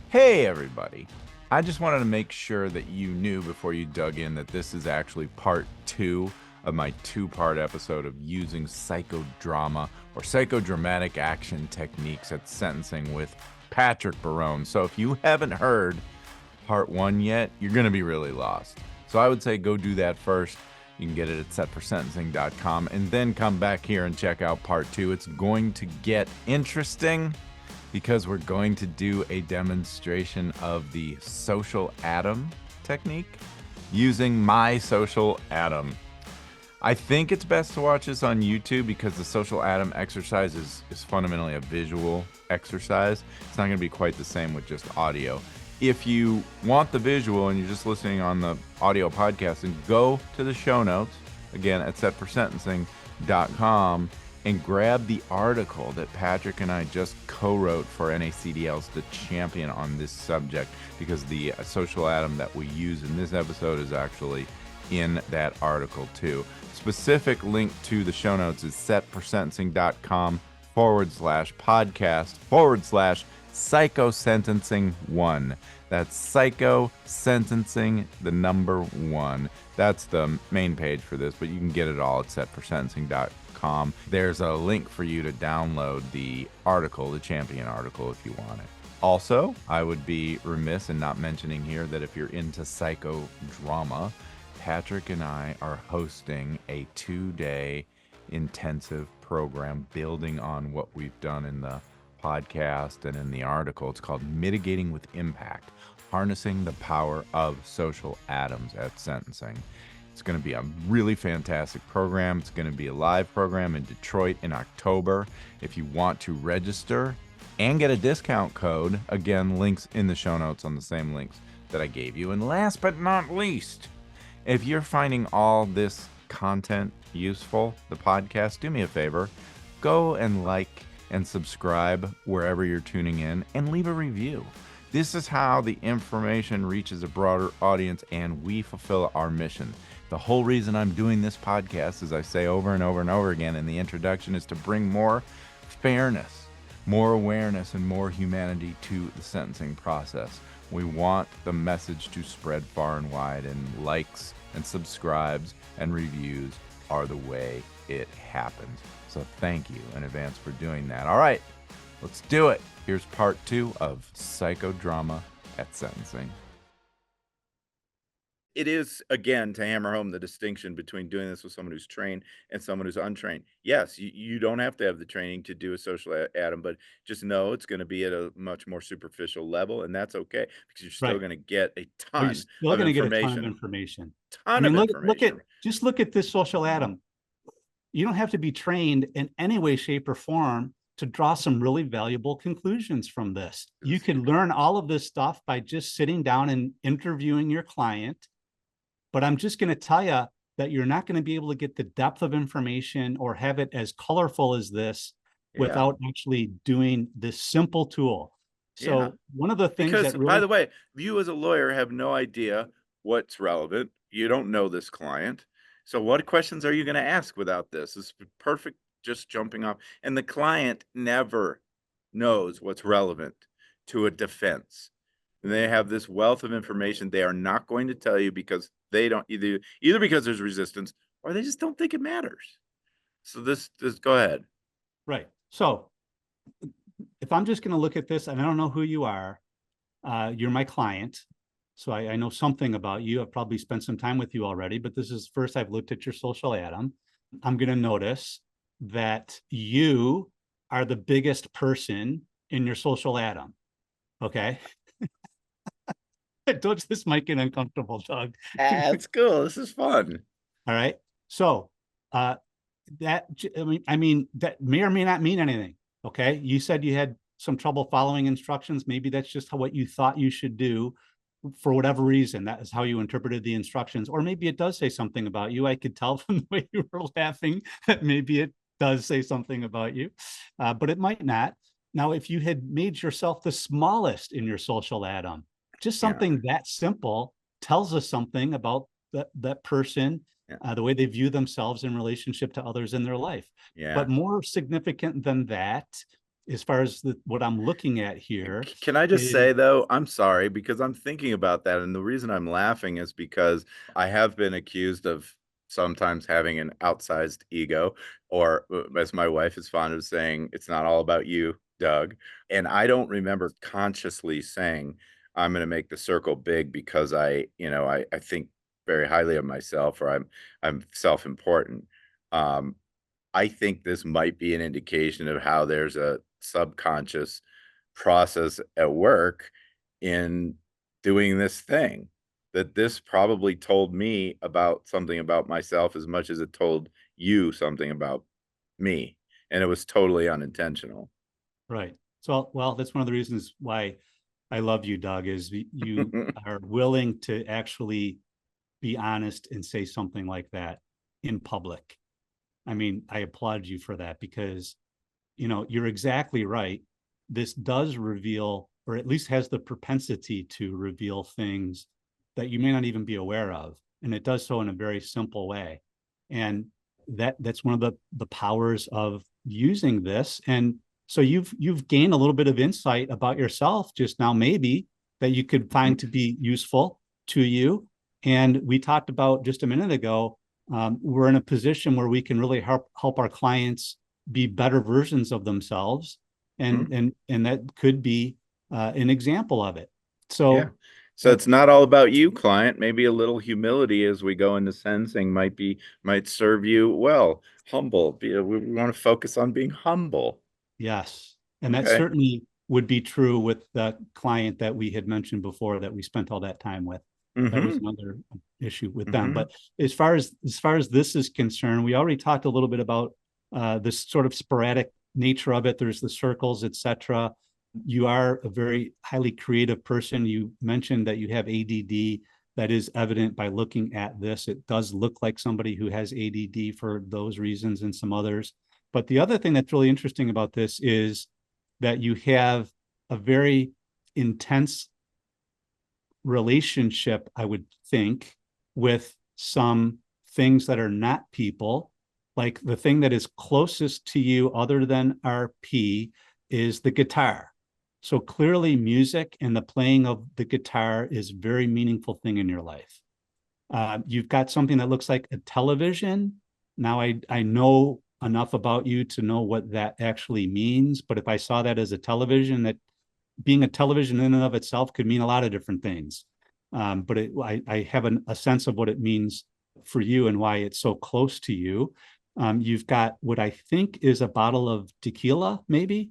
Hey everybody. I just wanted to make sure that you knew before you dug in that this is actually part 2 of my 2-part episode of using psychodrama or psychodramatic action techniques at sentencing with Patrick Barone. So if you haven't heard part 1 yet, you're going to be really lost. So I would say go do that first. You can get it at setforsentencing.com and then come back here and check out part 2. It's going to get interesting, because we're going to do a demonstration of the social atom technique using my social atom. I think it's best to watch this on YouTube because the social atom exercise is fundamentally a visual exercise. It's not going to be quite the same with just audio. If you want the visual and you're just listening on the audio podcast, then go to the show notes, again, at setforsentencing.com, and grab the article that Patrick and I just co-wrote for NACDL's The Champion on this subject, because the social atom that we use in this episode is actually in that article too. Specific link to the show notes is setforsentencing.com/podcast/psychosentencing1. That's psycho sentencing, the number 1. That's the main page for this, but you can get it all at setforsentencing.com. There's a link for you to download the article, the Champion article, if you want it. Also, I would be remiss in not mentioning here that if you're into psychodrama, Patrick and I are hosting a 2-day intensive program building on what we've done in the podcast and in the article. It's called Mitigating with Impact, Harnessing the Power of Social Atoms at Sentencing. It's going to be a really fantastic program. It's going to be a live program in Detroit in October. If you want to register and get a discount code, again, links in the show notes on the same links that I gave you. And last but not least, if you're finding all this content useful, the podcast, do me a favor, go and like and subscribe wherever you're tuning in and leave a review. This is how the information reaches a broader audience and we fulfill our mission. The whole reason I'm doing this podcast, as I say over and over and over again in the introduction, is to bring more fairness, more awareness, and more humanity to the sentencing process. We want the message to spread far and wide, and likes and subscribes and reviews are the way it happens. So thank you in advance for doing that. All right, let's do it. Here's part 2 of Psychodrama at Sentencing. It is, again, to hammer home the distinction between doing this with someone who's trained and someone who's untrained. Yes, you don't have to have the training to do a social atom, but just know it's going to be at a much more superficial level, and that's okay, because you're still Right. going to get a But you're ton still of going to get a ton of information. information. Ton of information. Just look at this social atom. You don't have to be trained in any way, shape, or form to draw some really valuable conclusions from this. You can learn all of this stuff by just sitting down and interviewing your client. But I'm just going to tell you that you're not going to be able to get the depth of information or have it as colorful as this without actually doing this simple tool. So one of the things because, that really, by the way, you as a lawyer have no idea what's relevant. You don't know this client. So what questions are you going to ask without this? It's perfect, just jumping off. And the client never knows what's relevant to a defense. And they have this wealth of information they are not going to tell you because they don't either because there's resistance or they just don't think it matters. So this go ahead. right. So if I'm just going to look at this, and I don't know who you are, you're my client. So I know something about you. I've probably spent some time with you already, but this is first I've looked at your social atom. I'm going to notice that you are the biggest person in your social atom. Okay. Don't this might get uncomfortable, Doug. That's cool. This is fun. All right. So that may or may not mean anything. Okay. You said you had some trouble following instructions. Maybe that's just what you thought you should do for whatever reason. That is how you interpreted the instructions. Or maybe it does say something about you. I could tell from the way you were laughing that maybe it does say something about you, but it might not. Now, if you had made yourself the smallest in your social atom, just something that simple tells us something about that person, the way they view themselves in relationship to others in their life. But more significant than that as far as what I'm looking at here Can I just is say though, I'm sorry because I'm thinking about that, and the reason I'm laughing is because I have been accused of sometimes having an outsized ego, or as my wife is fond of saying, it's not all about you, Doug. And I don't remember consciously saying I'm going to make the circle big because I think very highly of myself, or I'm self-important. Um, I think this might be an indication of how there's a subconscious process at work in doing this thing. That this probably told me about something about myself as much as it told you something about me. And it was totally unintentional. right. So, well, that's one of the reasons why I love you, Doug, is you are willing to actually be honest and say something like that in public. I mean, I applaud you for that because, you're exactly right. This does reveal, or at least has the propensity to reveal things that you may not even be aware of. And it does so in a very simple way. And that's one of the powers of using this. And so you've gained a little bit of insight about yourself just now, maybe that you could find to be useful to you. And we talked about just a minute ago, we're in a position where we can really help our clients be better versions of themselves, and that could be an example of it. Yeah. So, So it's not all about you, client. Maybe a little humility as we go into sentencing might serve you well. Humble. We want to focus on being humble. yes, and that Okay. certainly would be true with the client that we had mentioned before that we spent all that time with. That was Mm-hmm. another issue with them. Mm-hmm. But as far as this is concerned, we already talked a little bit about this sort of sporadic nature of it. There's the circles, etc. You are a very highly creative person. You mentioned that you have ADD. That is evident by looking at this. It does look like somebody who has ADD for those reasons and some others. But the other thing that's really interesting about this is that you have a very intense relationship, I would think, with some things that are not people. Like the thing that is closest to you, other than RP, is the guitar. So clearly, music and the playing of the guitar is a very meaningful thing in your life. You've got something that looks like a television. Now, I know enough about you to know what that actually means. But if I saw that as a television, that being a television in and of itself could mean a lot of different things. But I have a sense of what it means for you and why it's so close to you. You've got what I think is a bottle of tequila, maybe,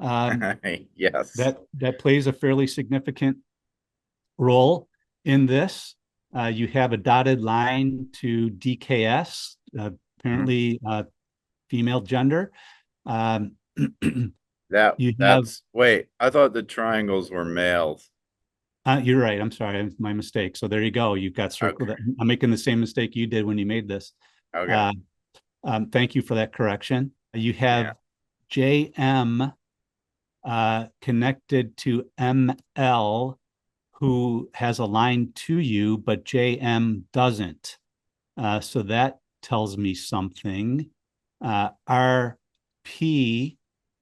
Yes. that plays a fairly significant role in this. You have a dotted line to DKS, Mhm. apparently female gender. Um, you have That's wait, I thought the triangles were males. You're right. I'm sorry. My mistake. So there you go. You've got circle that Okay. I'm making the same mistake you did when you made this. Okay. Uh, thank you for that correction. You Yeah. have JM connected to ML, who has a line to you, but JM doesn't. So that tells me something. RP,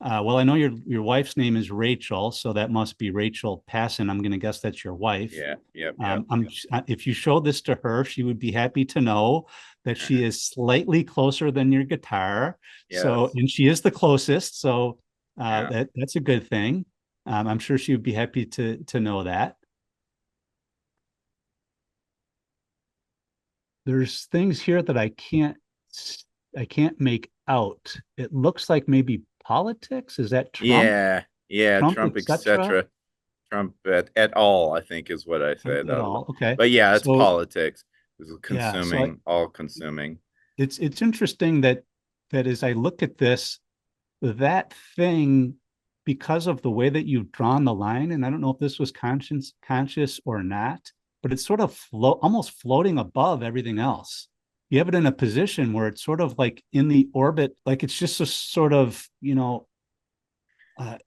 well, I know your wife's name is Rachel, so that must be Rachel Passon. I'm going to guess that's your wife. Yeah. Yep. Yep. If you showed this to her, she would be happy to know that she is slightly closer than your guitar. So, Yes. and she is the closest. So Yeah. that's a good thing. I'm sure she would be happy to know that. There's things here that I can't make out. It looks like maybe politics. Is that Trump? Yeah. Yeah. Trump, Trump, etc. etc. Trump et al. I think is what I say. At all. Okay. But yeah, it's So politics. It's yeah, so consuming, all consuming. it's interesting that as I look at this, that thing, because of the way that you've drawn the line, and I don't know if this was conscious or not, but it's sort of almost floating above everything else. You have it in a position where it's sort of like in the orbit, like it's just a sort of, Well,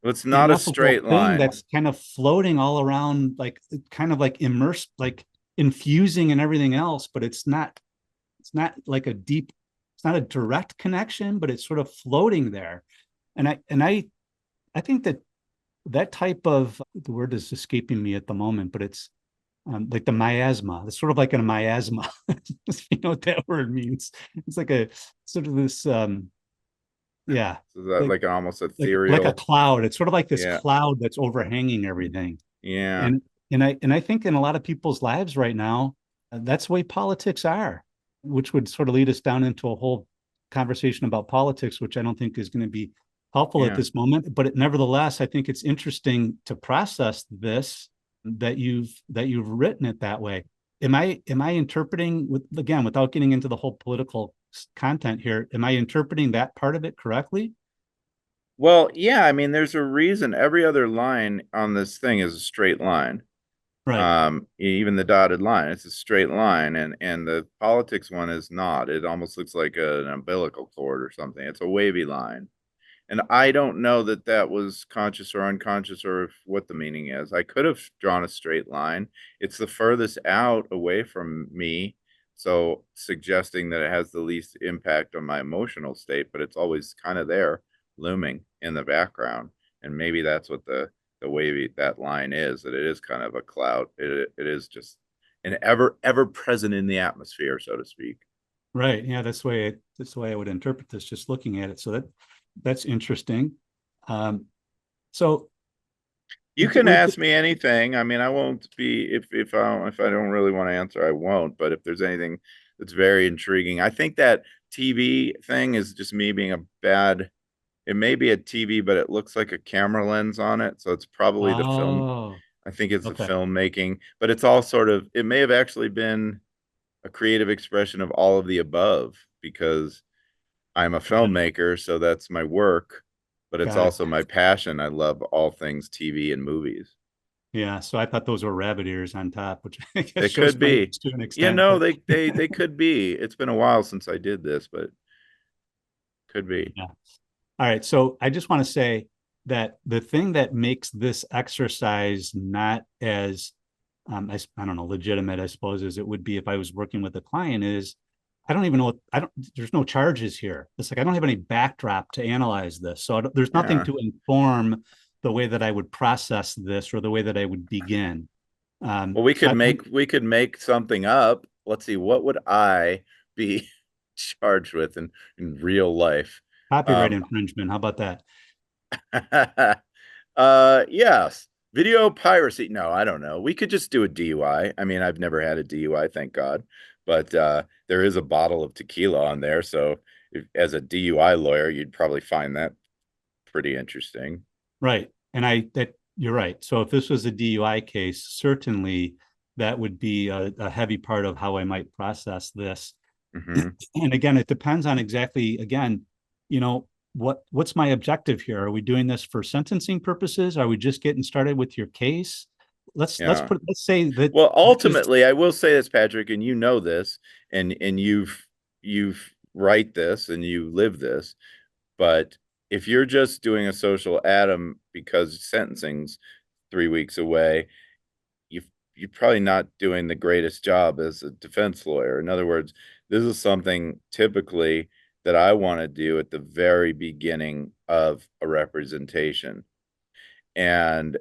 it's not a ineffable straight thing line. that's kind of floating all around, like kind of like immersed, like infusing and everything else, but it's not like it's not a direct connection, but it's sort of floating there. And I I think that that type of, the word is escaping me at the moment, but it's like the miasma. It's sort of like a miasma. You know what that word means? It's like a sort of this, yeah, So that like like an almost like a ethereal. cloud. It's sort of like this Yeah. cloud that's overhanging everything. Yeah. And I think in a lot of people's lives right now, that's the way politics are, which would sort of lead us down into a whole conversation about politics, which I don't think is going to be helpful at Yeah. this moment. But nevertheless, I think it's interesting to process this, that you've written it that way. Am I interpreting, with, again, without getting into the whole political content here, am I interpreting that part of it correctly? Well, yeah, I mean, there's a reason every other line on this thing is a straight line. Right. Even the dotted line, it's a straight line, and the politics one is not. It almost looks like an umbilical cord or something. It's a wavy line. And I don't know that that was conscious or unconscious or if, what the meaning is. I could have drawn a straight line. It's the furthest out away from me, so suggesting that it has the least impact on my emotional state, but it's always kind of there, looming in the background. And maybe that's what the wavy that line is, that it is kind of a cloud. It is just an ever present in the atmosphere, so to speak. Right. Yeah, that's the way I would interpret this, just looking at it. So that's interesting. Um, so You can ask me anything. I mean, I won't be if I don't really want to answer, I won't. But if there's anything that's very intriguing, I think that TV thing is just me being a bad. It may be a TV, but it looks like a camera lens on it, so it's probably the film. oh, I think it's the okay, filmmaking, but it's all sort of. It may have actually been a creative expression of all of the above because I'm a got it, filmmaker, so that's my work, but it's got it. also my passion. I love all things TV and movies. Yeah. So I thought those were rabbit ears on top, which I guess They shows could my be. age to an You extent. know, But they could be. It's been a while since I did this, but could be. yeah. All right. So I just want to say that the thing that makes this exercise not as, I don't know, legitimate, I suppose, as it would be if I was working with a client is I don't even know what, I don't, there's no charges here. It's like I don't have any backdrop to analyze this. So there's nothing Yeah. to inform the way that I would process this or the way that I would begin. Well, So we could make something up. Let's see, what would I be charged with in real life? copyright Um, infringement. How about that? yes. Video piracy. No, I don't know. We could just do a DUI. I mean, I've never had a DUI, thank God. But there is a bottle of tequila on there. So as a DUI lawyer, you'd probably find that pretty interesting. Right. And that you're right. So if this was a DUI case, certainly that would be a heavy part of how I might process this. Hmm. And again, it depends on exactly, again, you know, what's my objective here? Are we doing this for sentencing purposes? Are we just getting started with your case? Yeah. Let's say that Well, this is ultimately, I will say this, Patrick, and you know this, and you've write this and you live this. But if you're just doing a social atom because sentencing's 3 weeks away, you you're probably not doing the greatest job as a defense lawyer. In other words, this is something typically that I want to do at the very beginning of a representation. And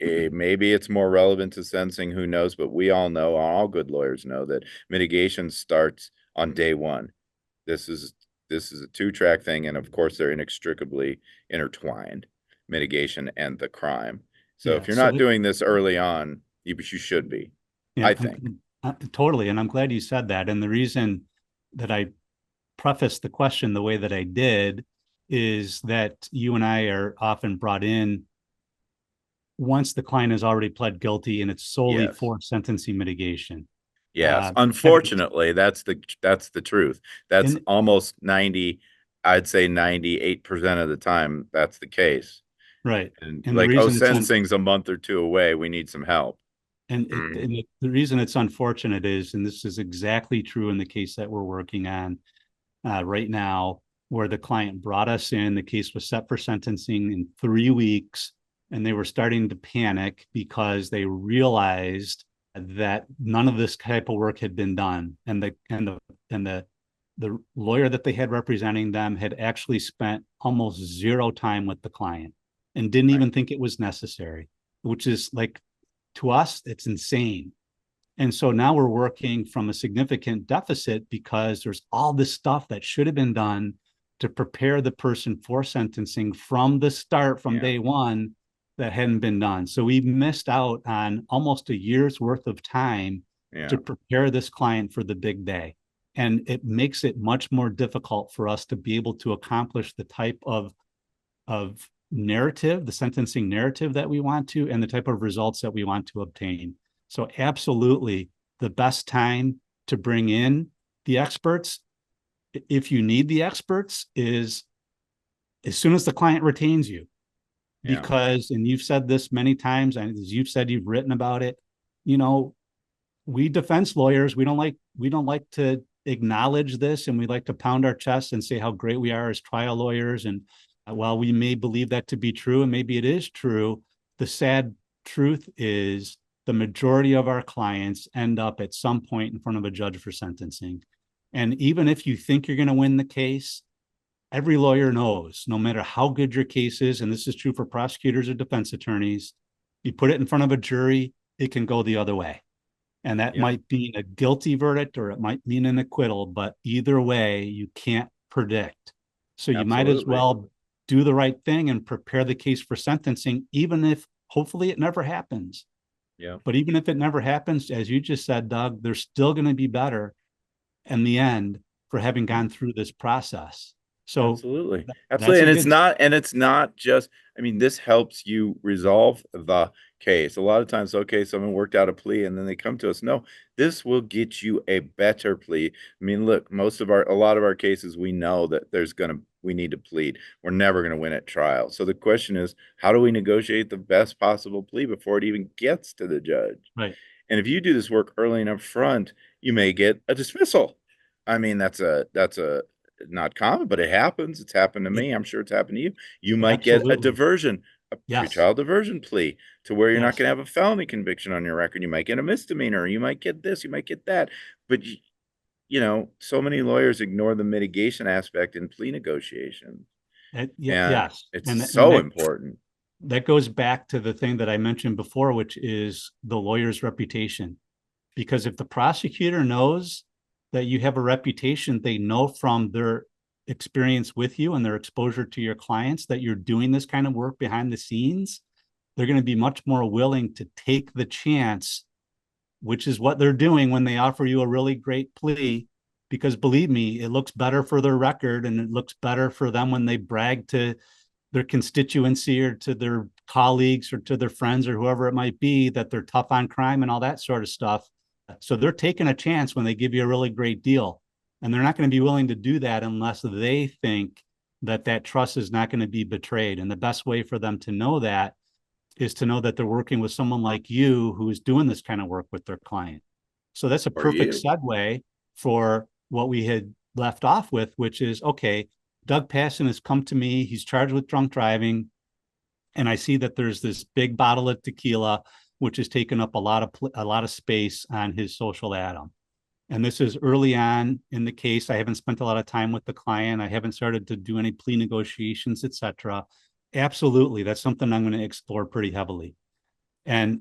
maybe it's more relevant to sentencing, who knows? But we all know, all good lawyers know that mitigation starts on day one. This is this is a two-track thing, and of course they're inextricably intertwined, mitigation and the crime. So yeah. if you're not doing this early on, you should be, Yeah, I think. totally. And I'm glad you said that. And the reason that I prefaced the question the way that I did is that you and I are often brought in once the client has already pled guilty and it's solely Yes. for sentencing mitigation. Yes. Having Unfortunately, that's the truth. That's and almost 90, I'd say 98% of the time that's the case. right. And And the like, oh, reason it's sentencing's a month or two away. We need some help. and the reason it's unfortunate is, and this is exactly true in the case that we're working on right now, where the client brought us in. The case was set for sentencing in 3 weeks, and they were starting to panic because they realized that none of this type of work had been done, and the lawyer that they had representing them had actually spent almost zero time with the client. and didn't Right. even think it was necessary, which is like, to us, it's insane. And so now we're working from a significant deficit because there's all this stuff that should have been done to prepare the person for sentencing from the start, from Yeah. day one, that hadn't been done. So we missed out on almost a year's worth of time Yeah. to prepare this client for the big day. And it makes it much more difficult for us to be able to accomplish the type of narrative, the sentencing narrative that we want to, and the type of results that we want to obtain. So absolutely the best time to bring in the experts, if you need the experts, is as soon as the client retains you. Yeah. Because, and you've said this many times, and as you've said, you've written about it, you know, we defense lawyers, we don't like to acknowledge this, and we like to pound our chests and say how great we are as trial lawyers. And while we may believe that to be true, and maybe it is true, the sad truth is the majority of our clients end up at some point in front of a judge for sentencing. And even if you think you're going to win the case, every lawyer knows, no matter how good your case is, and this is true for prosecutors or defense attorneys, you put it in front of a jury, it can go the other way. And that Yeah. might mean a guilty verdict or it might mean an acquittal, but either way, you can't predict. So you might as Absolutely. well do the right thing and prepare the case for sentencing, even if hopefully it never happens. Yeah. But even if it never happens, as you just said, Doug, they're still going to be better in the end for having gone through this process. So Absolutely. that's Absolutely. a And good, it's not just, I mean, this helps you resolve the case. A lot of times, okay, someone worked out a plea and then they come to us. No, this will get you a better plea. I mean, look, a lot of our cases, we know that we need to plead. We're never going to win at trial. So the question is, how do we negotiate the best possible plea before it even gets to the judge? right. And if you do this work early and up front, you may get a dismissal. I mean, that's a not common, but it happens. It's happened to It, me. I'm sure it's happened to you. You might get a absolutely. diversion, a Yes. pretrial diversion plea to where you're not Yes. going to have a felony conviction on your record. You might get a misdemeanor. You might get this. You might get that. But so many lawyers ignore the mitigation aspect in plea negotiations, and Yes. it's And so important. that goes back to the thing that I mentioned before, which is the lawyer's reputation. Because if the prosecutor knows that you have a reputation, they know from their experience with you and their exposure to your clients that you're doing this kind of work behind the scenes, they're going to be much more willing to take the chance, which is what they're doing when they offer you a really great plea. Because believe me, it looks better for their record and it looks better for them when they brag to their constituency or to their colleagues or to their friends or whoever it might be that they're tough on crime and all that sort of stuff. So they're taking a chance when they give you a really great deal. And they're not going to be willing to do that unless they think that that trust is not going to be betrayed. And the best way for them to know that is to know that they're working with someone like you who is doing this kind of work with their client. So that's a Or perfect you. segue for what we had left off with, which is okay, Doug Passon has come to me. He's charged with drunk driving. And I see that there's this big bottle of tequila, which has taken up a lot of space on his social atom. And this is early on in the case. I haven't spent a lot of time with the client. I haven't started to do any plea negotiations, etc. Absolutely, that's something I'm going to explore pretty heavily. And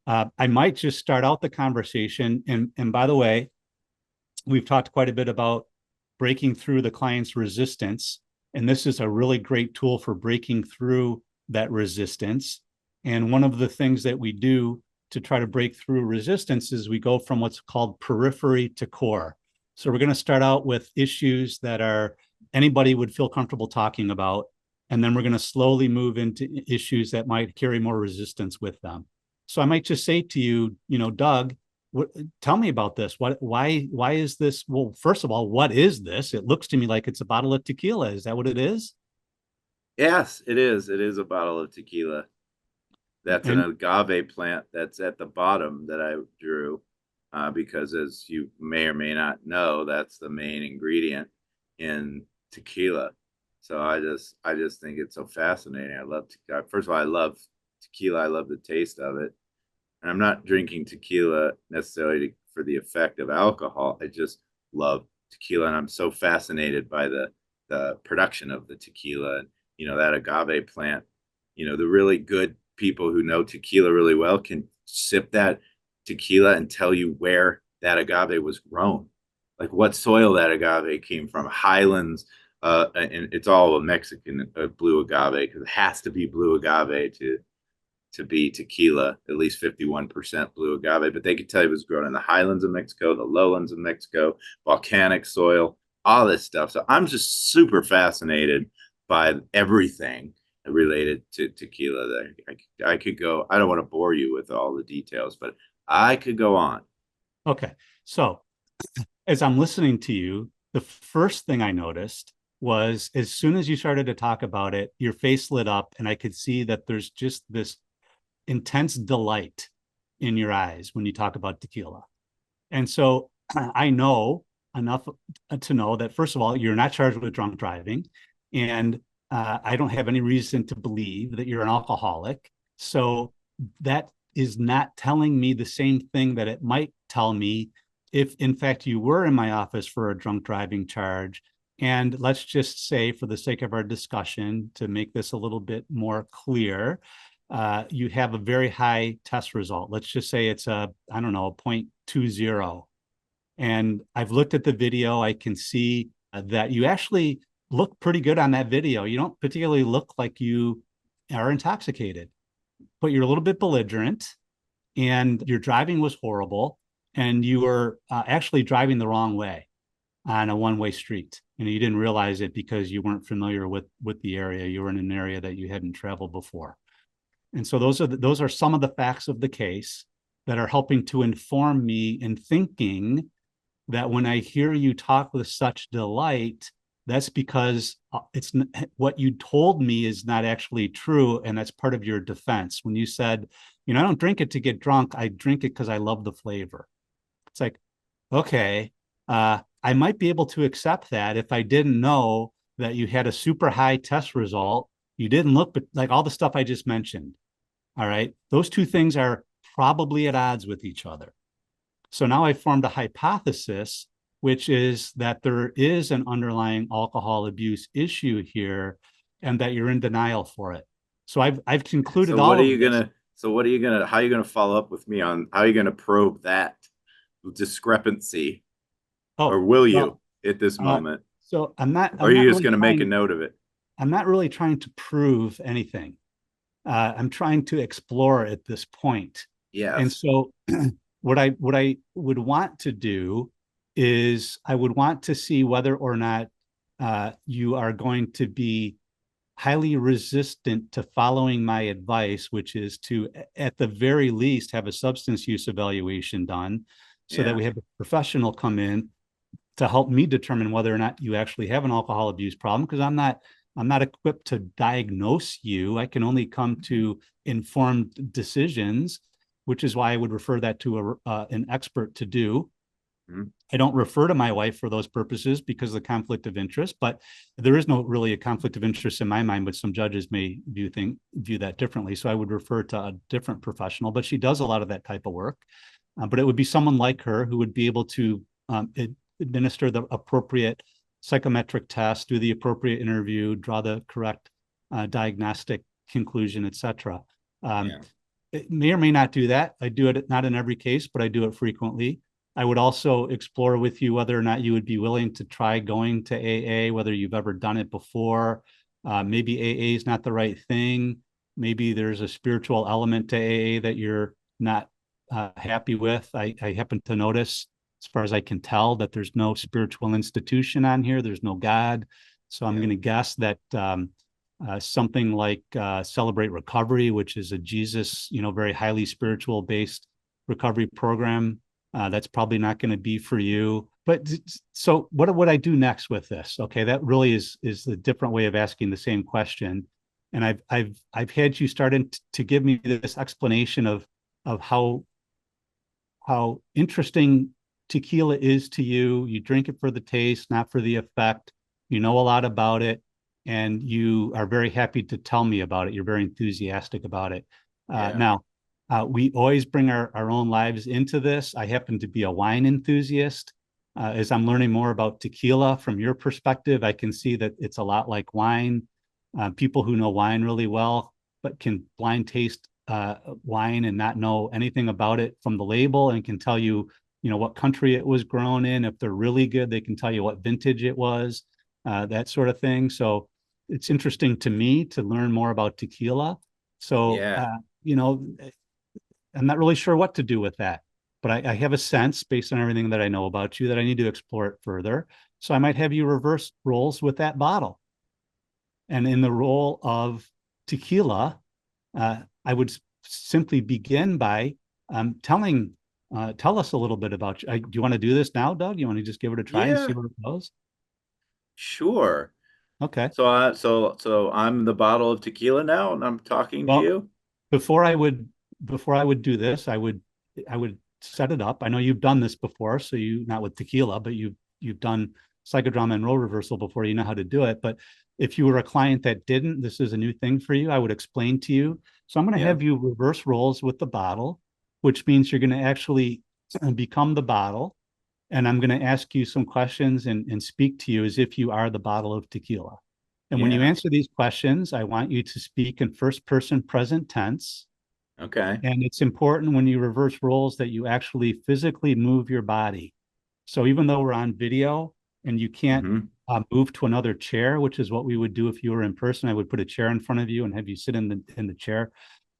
I might just start out the conversation. And by the way, we've talked quite a bit about breaking through the client's resistance. And this is a really great tool for breaking through that resistance. And one of the things that we do to try to break through resistance is we go from what's called periphery to core. So we're going to start out with issues that are anybody would feel comfortable talking about. And then we're going to slowly move into issues that might carry more resistance with them. So I might just say to you, Doug, tell me about this. Why is this? Well, first of all, what is this? It looks to me like it's a bottle of tequila. Is that what it is? Yes, it is. It is a bottle of tequila. That's an And agave plant that's at the bottom that I drew, because as you may or may not know, that's the main ingredient in tequila. So I just think it's so fascinating. First of all, I love tequila. I love the taste of it. And I'm not drinking tequila necessarily for the effect of alcohol. I just love tequila, and I'm so fascinated by the production of the tequila. And that agave plant. The really good people who know tequila really well can sip that tequila and tell you where that agave was grown, like what soil that agave came from. Highlands, and it's all a Mexican blue agave, because it has to be blue agave to be tequila, at least 51% blue agave. But they could tell you it was grown in the highlands of Mexico, the lowlands of Mexico, volcanic soil, all this stuff. So I'm just super fascinated by everything related to tequila. I could go, I don't want to bore you with all the details, but I could go on. Okay. So as I'm listening to you, the first thing I noticed was as soon as you started to talk about it, your face lit up, and I could see that there's just this intense delight in your eyes when you talk about tequila. And so I know enough to know that, first of all, you're not charged with drunk driving. And I don't have any reason to believe that you're an alcoholic. So that is not telling me the same thing that it might tell me if, in fact, you were in my office for a drunk driving charge. And let's just say, for the sake of our discussion, to make this a little bit more clear, you have a very high test result. Let's just say it's a 0.20. And I've looked at the video. I can see that you actually look pretty good on that video. You don't particularly look like you are intoxicated, but you're a little bit belligerent, and your driving was horrible, and you were actually driving the wrong way on a one-way street. And you didn't realize it because you weren't familiar with the area. You were in an area that you hadn't traveled before. And so those are some of the facts of the case that are helping to inform me in thinking that when I hear you talk with such delight, that's because it's what you told me is not actually true, and that's part of your defense. When you said, I don't drink it to get drunk, I drink it because I love the flavor. It's like, okay, I might be able to accept that if I didn't know that you had a super high test result. You didn't look, but like all the stuff I just mentioned. All right. Those two things are probably at odds with each other. So now I formed a hypothesis, which is that there is an underlying alcohol abuse issue here, and that you're in denial for it. So I've concluded all of this. How are you gonna follow up with me on how are you gonna probe that discrepancy? Or will you at this moment? So I'm not. Or are you just going to make a note of it? I'm not really trying to prove anything. I'm trying to explore at this point. Yeah. And so what I would want to do is I would want to see whether or not you are going to be highly resistant to following my advice, which is to, at the very least, have a substance use evaluation done so that we have a professional come in to help me determine whether or not you actually have an alcohol abuse problem, because I'm not equipped to diagnose you. I can only come to informed decisions, which is why I would refer that to an expert to do. Mm-hmm. I don't refer to my wife for those purposes because of the conflict of interest, but there is no really a conflict of interest in my mind, but some judges may view that differently. So I would refer to a different professional, but she does a lot of that type of work. But it would be someone like her who would be able to administer the appropriate psychometric test, do the appropriate interview, draw the correct diagnostic conclusion, etc. It may or may not do that. I do it not in every case, but I do it frequently. I would also explore with you whether or not you would be willing to try going to AA, whether you've ever done it before. Maybe AA is not the right thing. Maybe there's a spiritual element to AA that you're not happy with. I happen to notice, as far as I can tell, that there's no spiritual institution on here. There's no God. So I'm going to guess that something like Celebrate Recovery, which is a Jesus, very highly spiritual based recovery program, that's probably not going to be for you. But so what would I do next with this? Okay, that really is a different way of asking the same question. And I've had you starting to give me this explanation of how interesting tequila is to you. You drink it for the taste, not for the effect. You know a lot about it, and you are very happy to tell me about it. You're very enthusiastic about it. Now, we always bring our own lives into this. I happen to be a wine enthusiast. As I'm learning more about tequila from your perspective, I can see that it's a lot like wine. People who know wine really well but can blind taste wine and not know anything about it from the label, and can tell you, what country it was grown in. If they're really good, they can tell you what vintage it was, that sort of thing. So it's interesting to me to learn more about tequila. So, Yeah. I'm not really sure what to do with that, but I have a sense based on everything that I know about you that I need to explore it further. So I might have you reverse roles with that bottle. And in the role of tequila, I would simply begin by tell us a little bit about you. Do you want to do this now, Doug? You want to just give it a try and see Yeah, where it goes? sure. Okay. So I'm the bottle of tequila now, and I'm talking to Well, you. before I would before I would do this, I would set it up. I know you've done this before, so you not with tequila, but you've done psychodrama and role reversal before. You know how to do it. But if you were a client that didn't, this is a new thing for you. I would explain to you. So I'm going to Yeah. have you reverse roles with the bottle, which means you're going to actually become the bottle, and I'm going to ask you some questions and speak to you as if you are the bottle of tequila. And when you Yeah. answer these questions, I want you to speak in first person present tense. Okay. And it's important when you reverse roles that you actually physically move your body. So even though we're on video and you can't Hmm. move to another chair, which is what we would do if you were in person, I would put a chair in front of you and have you sit in the chair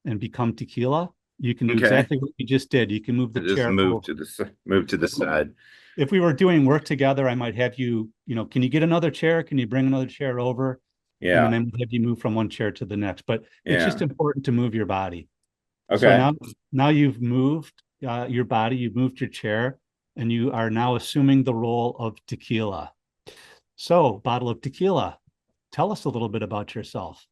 and become tequila. You can do Okay. exactly what you just did. You can move I the just chair move over. to the side. If we were doing work together, I might have you, can you get another chair? Can you bring another chair over? And then Yeah. I might have you move from one chair to the next. But it's just Yeah. important to move your body. So Okay. now you've moved your body, you've moved your chair, and you are now assuming the role of tequila. So, bottle of tequila, tell us a little bit about yourself.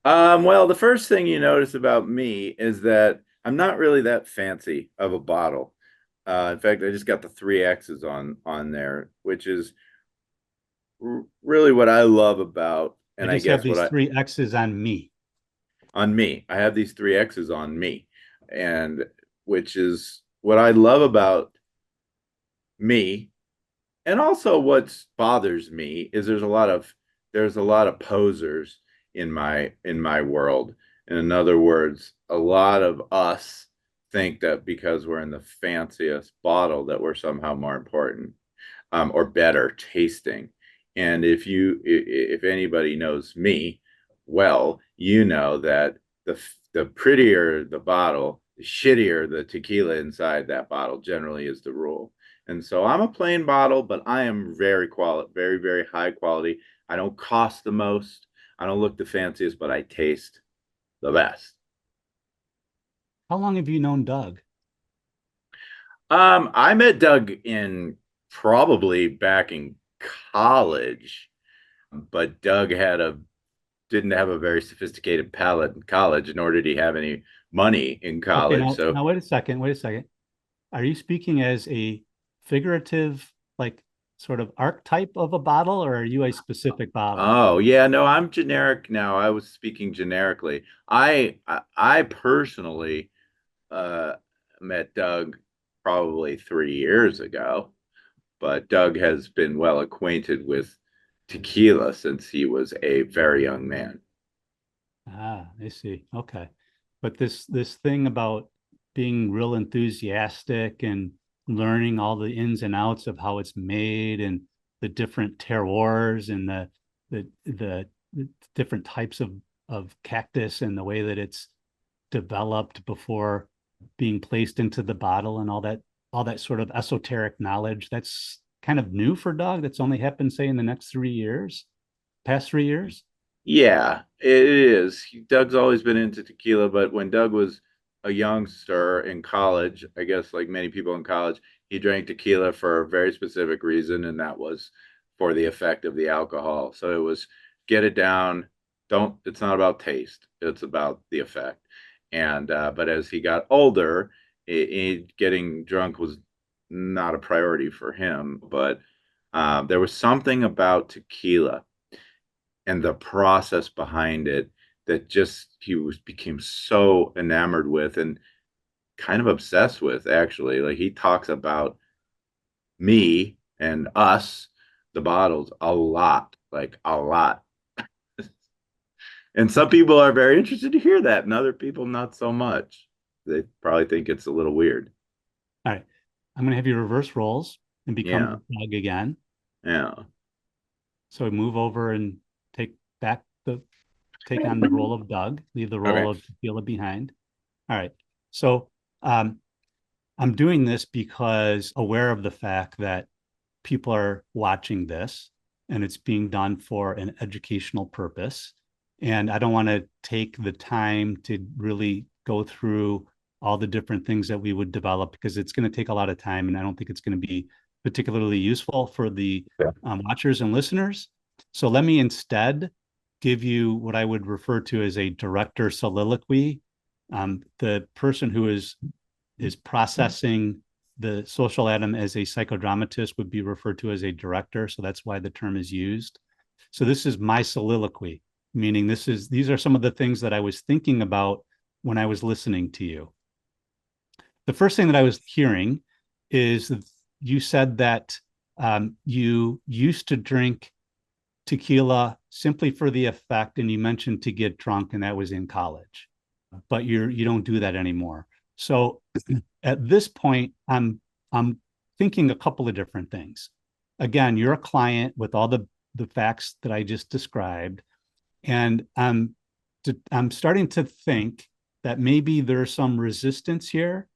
Well, the first thing you notice about me is that I'm not really that fancy of a bottle. In fact, I just got the three X's on there, which is really what I love about, I and I just have guess what these I three X's on me. on me. I have these three X's on me, and which is what I love about me. And also what bothers me is there's a lot of posers in my world. And in other words, a lot of us think that because we're in the fanciest bottle that we're somehow more important, or better tasting. And if anybody knows me well, you know that the prettier the bottle, the shittier the tequila inside that bottle generally is the rule. And so I'm a plain bottle, but I am very, very high quality. I don't cost the most. I don't look the fanciest, but I taste the best. How long have you known Doug? I met Doug in probably back in college, but Doug didn't have a very sophisticated palate in college, nor did he have any money in Okay, college. So, now wait a second, wait a second. Are you speaking as a figurative, like sort of archetype of a bottle, or are you a specific bottle? oh yeah, no, I'm generic now. I was speaking generically. I personally uh, met Doug probably 3 years ago, but Doug has been well acquainted with tequila since he was a very young man. Ah, I see. Okay. But this thing about being real enthusiastic and learning all the ins and outs of how it's made and the different terroirs and the different types of cactus and the way that it's developed before being placed into the bottle and all that sort of esoteric knowledge, that's kind of new for Doug. That's only happened, say, in the next 3 years, past 3 years. Yeah, it is. Doug's always been into tequila, but when Doug was a youngster in college, I guess like many people in college, he drank tequila for a very specific reason, and that was for the effect of the alcohol. So it was get it down. It's not about taste, it's about the effect. And but as he got older, getting drunk was not a priority for him, but there was something about tequila and the process behind it that just became so enamored with and kind of obsessed with, actually. Like he talks about me and us, the bottles, a lot, like a lot. And some Okay. people are very interested to hear that, and other people not so much. They probably think it's a little weird. All right. I'm going to have you reverse roles and Yeah. become Doug again. Yeah. So move over and take back the take on the role of Doug, leave the role Okay. of Tequila behind. All right. So um, I'm doing this because aware of the fact that people are watching this and it's being done for an educational purpose. And I don't want to take the time to really go through all the different things that we would develop because it's going to take a lot of time. And I don't think it's going to be particularly useful for the Yeah. watchers and listeners. So let me instead give you what I would refer to as a director soliloquy. The person who is processing the social atom as a psychodramatist would be referred to as a director. So that's why the term is used. So this is my soliloquy, meaning these are some of the things that I was thinking about when I was listening to you. The first thing that I was hearing is you said that you used to drink tequila simply for the effect, and you mentioned to get drunk, and that was in college, but you don't do that anymore. So at this point, I'm thinking a couple of different things. Again, you're a client with all the facts that I just described, and I'm starting to think that maybe there's some resistance here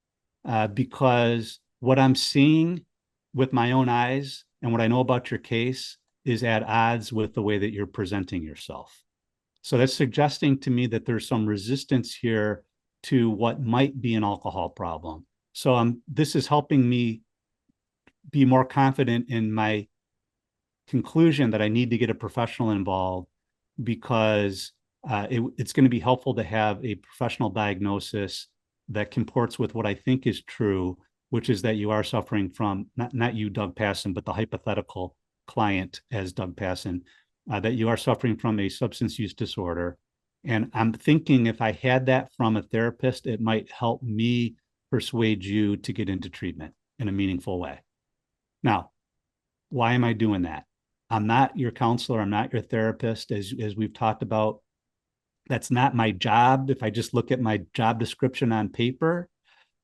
because what I'm seeing with my own eyes and what I know about your case is at odds with the way that you're presenting yourself. So that's suggesting to me that there's some resistance here to what might be an alcohol problem. So this is helping me be more confident in my conclusion that I need to get a professional involved because it's going to be helpful to have a professional diagnosis that comports with what I think is true, which is that you are suffering from not you, Doug Passon, but the hypothetical client as Doug Passon, that you are suffering from a substance use disorder. And I'm thinking if I had that from a therapist, it might help me persuade you to get into treatment in a meaningful way. Now, why am I doing that? I'm not your counselor. I'm not your therapist. As we've talked about, that's not my job. If I just look at my job description on paper,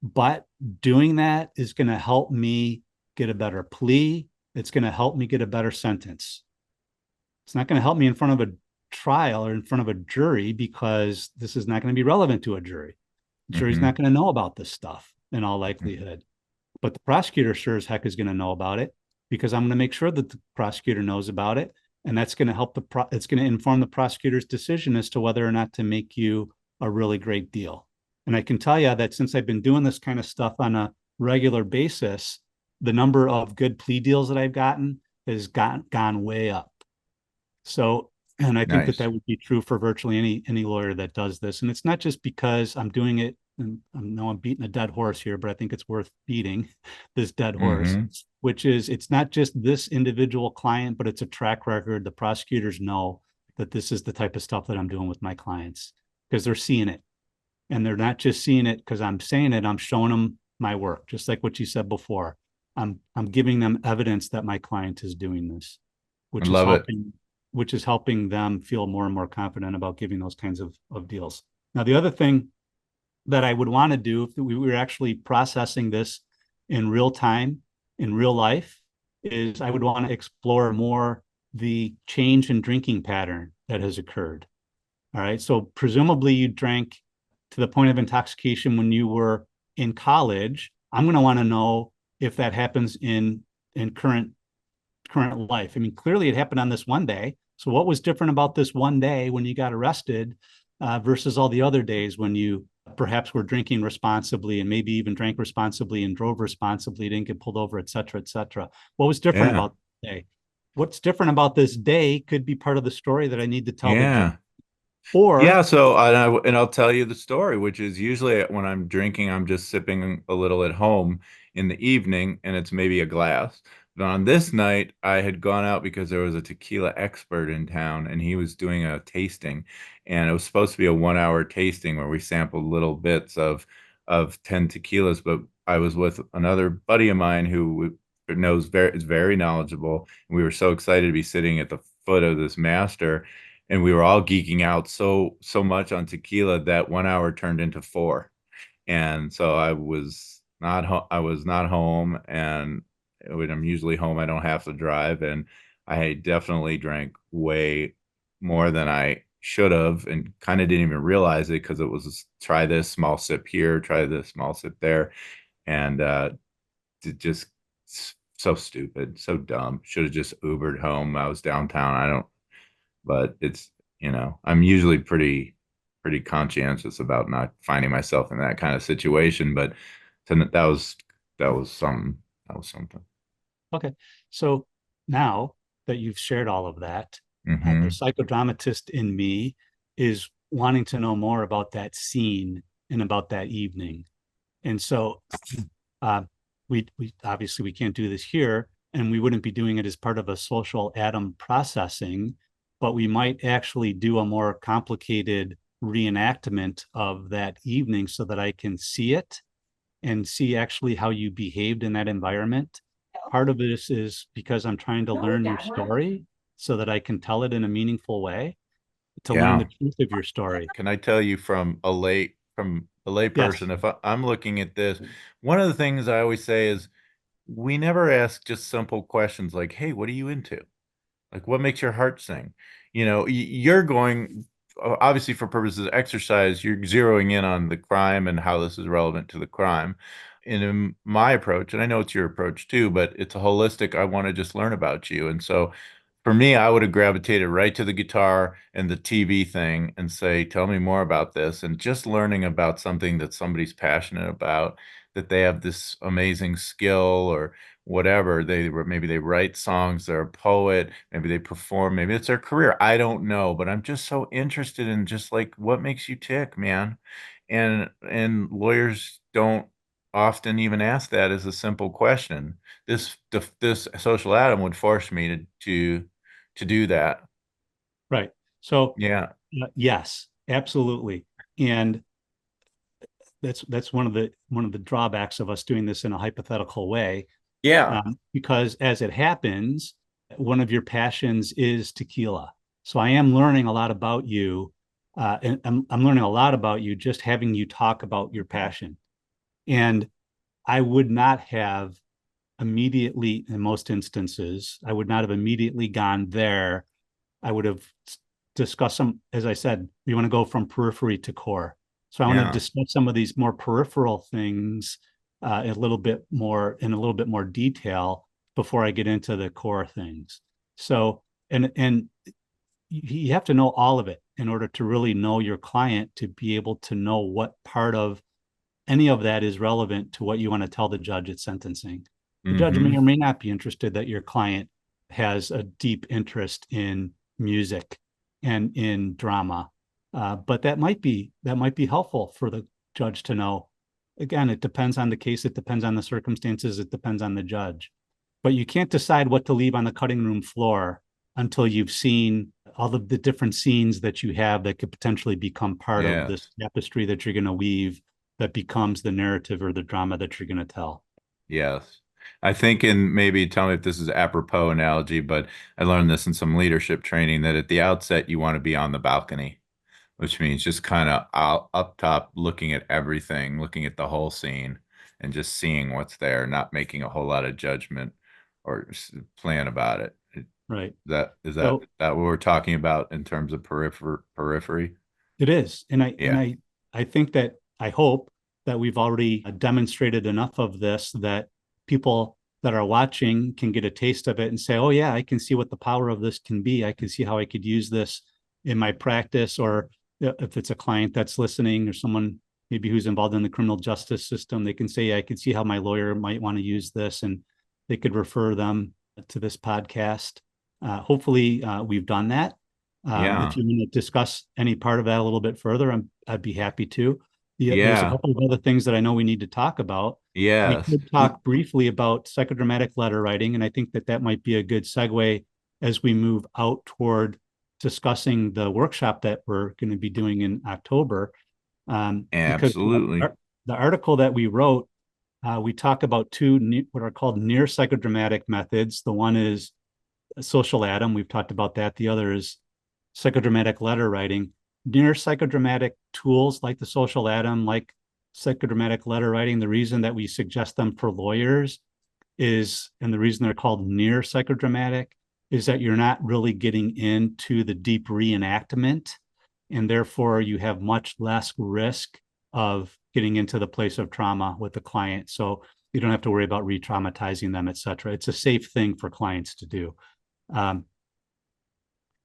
but doing that is going to help me get a better plea. It's going to help me get a better sentence. It's not going to help me in front of a trial or in front of a jury because this is not going to be relevant to a jury. The jury's Mm-hmm. not going to know about this stuff in all likelihood. But the prosecutor sure as heck is going to know about it because I'm going to make sure that the prosecutor knows about it. And that's going to help it's going to inform the prosecutor's decision as to whether or not to make you a really great deal. And I can tell you that since I've been doing this kind of stuff on a regular basis, the number of good plea deals that I've gotten has gone way up. So, and I think that Nice. that would be true for virtually any lawyer that does this. And it's not just because I'm doing it, and I know I'm beating a dead horse here, but I think it's worth beating this dead horse, Mm-hmm. which is it's not just this individual client, but it's a track record. The prosecutors know that this is the type of stuff that I'm doing with my clients because they're seeing it. And they're not just seeing it because I'm saying it, I'm showing them my work, just like what you said before. I'm giving them evidence that my client is doing this, I which is love it. helping which is helping them feel more and more confident about giving those kinds of deals. Now, the other thing that I would want to do if we were actually processing this in real time, in real life, is I would want to explore more the change in drinking pattern that has occurred. All right. So presumably you drank to the point of intoxication when you were in college. I'm going to want to know if that happens in current life. I mean, clearly it happened on this one day. So what was different about this one day when you got arrested versus all the other days when you perhaps were drinking responsibly and maybe even drank responsibly and drove responsibly, didn't get pulled over, et cetera, et cetera. What was different Yeah. about the day? What's different about this day could be part of the story that I need to tell the jury. Yeah. Or Yeah, so and I'll tell you the story, which is usually when I'm drinking, I'm just sipping a little at home in the evening, and it's maybe a glass. But on this night, I had gone out because there was a tequila expert in town, and he was doing a tasting, and it was supposed to be a 1 hour tasting where we sampled little bits of 10 tequilas. But I was with another buddy of mine who knows is very knowledgeable, and we were so excited to be sitting at the foot of this master. and we were all geeking out so much on tequila that 1 hour turned into four. And so I was not home, and when I'm usually home, I don't have to drive, and I definitely drank way more than I should have, and kind of didn't even realize it because it was try this small sip here, try this small sip there, and just so stupid, so dumb. Should have just Ubered home. I was downtown. I don't, but it's, I'm usually pretty conscientious about not finding myself in that kind of situation. But that was something. That was something. Okay. So now that you've shared all of that, the Hmm. psychodramatist in me is wanting to know more about that scene and about that evening. And so uh, we obviously we can't do this here, and we wouldn't be doing it as part of a social atom processing, but we might actually do a more complicated reenactment of that evening so that I can see it and see actually how you behaved in that environment. Part of this is because I'm trying to learn your story so that I can tell it in a meaningful way, to learn Yeah. the truth of your story. Can I tell you from a lay Yes. person, if I'm looking at this, one of the things I always say is we never ask just simple questions like, "Hey, what are you into?" Like, what makes your heart sing? You're going, obviously, for purposes of exercise, you're zeroing in on the crime and how this is relevant to the crime. And in my approach, and I know it's your approach too, but it's a holistic, I want to just learn about you. And so for me, I would have gravitated right to the guitar and the TV thing and say, tell me more about this. And just learning about something that somebody's passionate about, that they have this amazing skill or whatever. Maybe they write songs, they're a poet, maybe they perform, maybe it's their career. I don't know, but I'm just so interested in just like what makes you tick, man. And lawyers don't often even ask that as a simple question. This social atom would force me to do that. Right. So Yeah. yes, absolutely. And that's one of the drawbacks of us doing this in a hypothetical way, Yeah. because as it happens, one of your passions is tequila. So I am learning a lot about you, and I'm learning a lot about you just having you talk about your passion. And I would not have immediately, in most instances, I would not have immediately gone there. I would have discussed some, as I said, we want to go from periphery to core. So I want to Yeah. discuss some of these more peripheral things in a little bit more detail before I get into the core things. So, and you have to know all of it in order to really know your client, to be able to know what part of any of that is relevant to what you want to tell the judge at sentencing. The judge may Hmm. or may not be interested that your client has a deep interest in music and in drama, but that might be helpful for the judge to know. Again, it depends on the case, it depends on the circumstances, it depends on the judge. But you can't decide what to leave on the cutting room floor until you've seen all of the different scenes that you have that could potentially become part of this Yes. tapestry that you're going to weave, that becomes the narrative or the drama that you're going to tell. Yes. I think, and maybe tell me if this is apropos analogy, but I learned this in some leadership training that at the outset you want to be on the balcony, which means just kind of up top, looking at everything, looking at the whole scene, and just seeing what's there, not making a whole lot of judgment or plan about it. Right. Is that So that what we're talking about in terms of periphery? it is. And I and Yeah. I I think that I hope that we've already demonstrated enough of this that people that are watching can get a taste of it and say, "Oh yeah, I can see what the power of this can be. I can see how I could use this in my practice." Or if it's a client that's listening or someone maybe who's involved in the criminal justice system, they can say, "I could see how my lawyer might want to use this," and they could refer them to this podcast. Hopefully, we've done that. If Yeah. you want to discuss any part of that a little bit further, I'd be happy to. Yeah, there's a Yeah. couple of other things that I know we need to talk about. We Yes. could talk briefly about psychodramatic letter writing, and I think that that might be a good segue as we move out toward discussing the workshop that we're going to be doing in October. Because Absolutely. the article that we wrote, we talk about two what are called near psychodramatic methods. The one is social atom. We've talked about that. The other is psychodramatic letter writing. Near psychodramatic tools like the social atom, like psychodramatic letter writing, the reason that we suggest them for lawyers is, and the reason they're called near psychodramatic, is that you're not really getting into the deep reenactment, and therefore you have much less risk of getting into the place of trauma with the client. So you don't have to worry about re-traumatizing them, et cetera. It's a safe thing for clients to do. Um,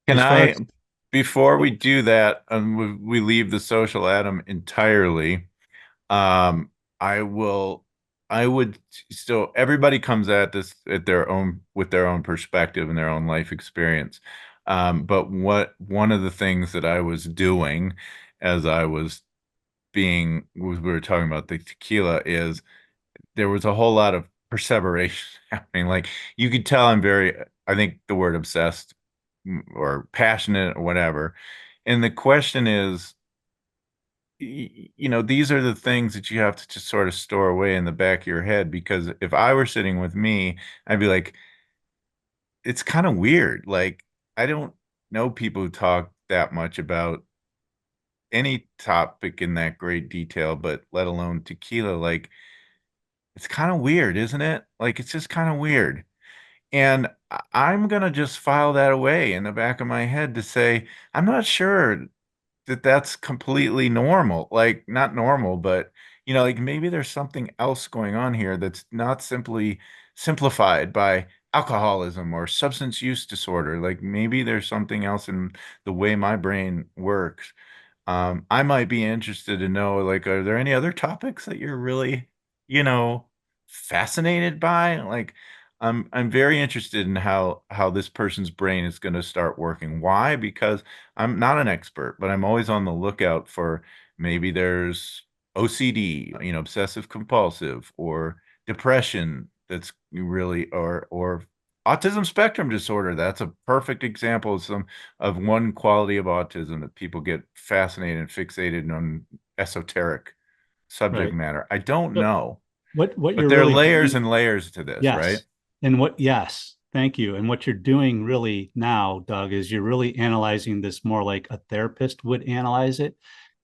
Can as far I, as before we do that, we leave the social atom entirely. Um, I will, I would still, everybody comes at this at their own, with their own perspective and their own life experience. But one of the things that I was doing as I was we were talking about the tequila is there was a whole lot of perseveration happening. Like you could tell I'm very, I think the word obsessed or passionate or whatever. And the question is, these are the things that you have to just sort of store away in the back of your head because if I were sitting with me, I'd be like, it's kind of weird. Like, I don't know people who talk that much about any topic in that great detail, but let alone tequila. Like, it's kind of weird, isn't it? Like, it's just kind of weird. And I'm gonna just file that away in the back of my head to say, I'm not sure that that's completely normal. Like, not normal, but like maybe there's something else going on here that's not simply simplified by alcoholism or substance use disorder. Like maybe there's something else in the way my brain works. I might be interested to know, like, are there any other topics that you're really, you know, fascinated by? Like, I'm very interested in how this person's brain is going to start working. Why? Because I'm not an expert, but I'm always on the lookout for maybe there's OCD, obsessive compulsive, or depression that's really, or autism spectrum disorder. That's a perfect example of one quality of autism that people get fascinated and fixated on esoteric subject right. matter. I don't So know, what but you're there are really layers doing, and layers to this, right? yes. Yes, thank you. And what you're doing really now, Doug, is you're really analyzing this more like a therapist would analyze it.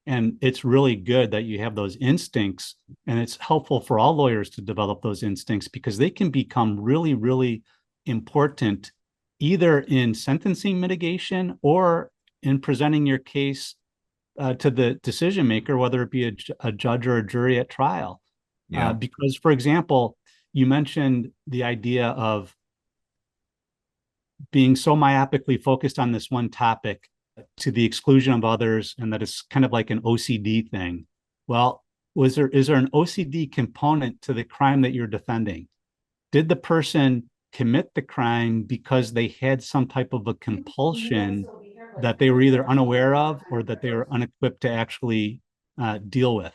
And it's really good that you have those instincts. And it's helpful for all lawyers to develop those instincts because they can become really, really important either in sentencing mitigation or in presenting your case to the decision maker, whether it be a judge or a jury at trial. Yeah. Because, for example, you mentioned the idea of being so myopically focused on this one topic to the exclusion of others, and that it's kind of like an OCD thing. Well, is there an OCD component to the crime that you're defending? Did the person commit the crime because they had some type of a compulsion that they were either unaware of or that they were unequipped to actually deal with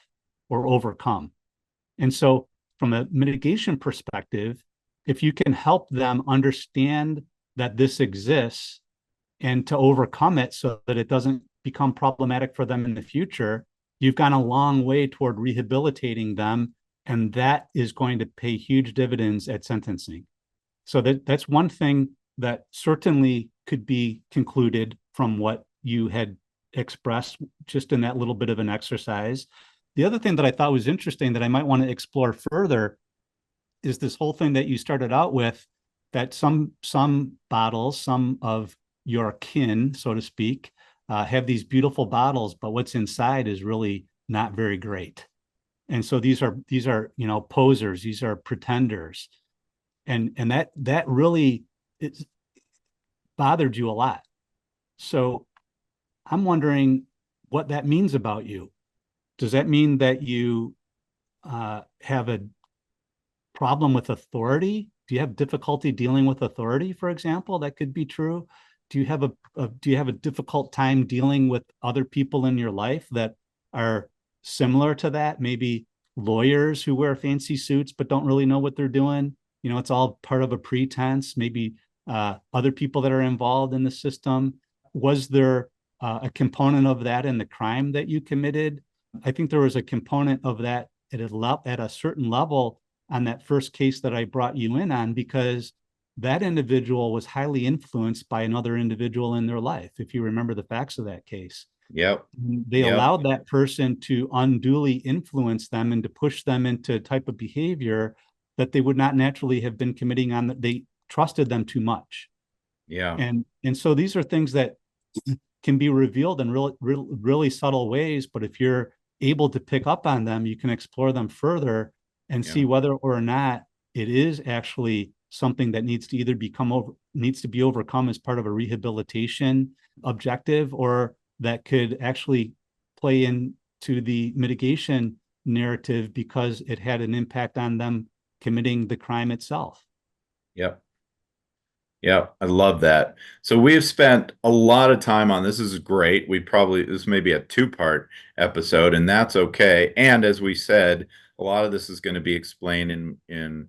or overcome? And so, from a mitigation perspective, if you can help them understand that this exists and to overcome it so that it doesn't become problematic for them in the future, you've gone a long way toward rehabilitating them. And that is going to pay huge dividends at sentencing. So that's one thing that certainly could be concluded from what you had expressed just in that little bit of an exercise. The other thing that I thought was interesting that I might want to explore further is this whole thing that you started out with, that some bottles, some of your kin, so to speak, have these beautiful bottles, but what's inside is really not very great. And so these are posers, these are pretenders, and that really it bothered you a lot. So I'm wondering what that means about you. Does that mean that you have a problem with authority? Do you have difficulty dealing with authority, for example? That could be true. Do you have a difficult time dealing with other people in your life that are similar to that? Maybe lawyers who wear fancy suits but don't really know what they're doing. It's all part of a pretense. Maybe other people that are involved in the system. Was there a component of that in the crime that you committed? I think there was a component of that at a certain level on that first case that I brought you in on, because that individual was highly influenced by another individual in their life. If you remember the facts of that case, Yep. they Yep. allowed that person to unduly influence them and to push them into a type of behavior that they would not naturally have been committing on. They trusted them too much. Yeah. And so these are things that can be revealed in really subtle ways, but if you're able to pick up on them, you can explore them further and Yeah. see whether or not it is actually something that needs to needs to be overcome as part of a rehabilitation objective, or that could actually play into the mitigation narrative because it had an impact on them committing the crime itself. Yep. Yeah, I love that. So we've spent a lot of time on this. This is great. This may be a two-part episode, and that's okay. And as we said, a lot of this is going to be explained in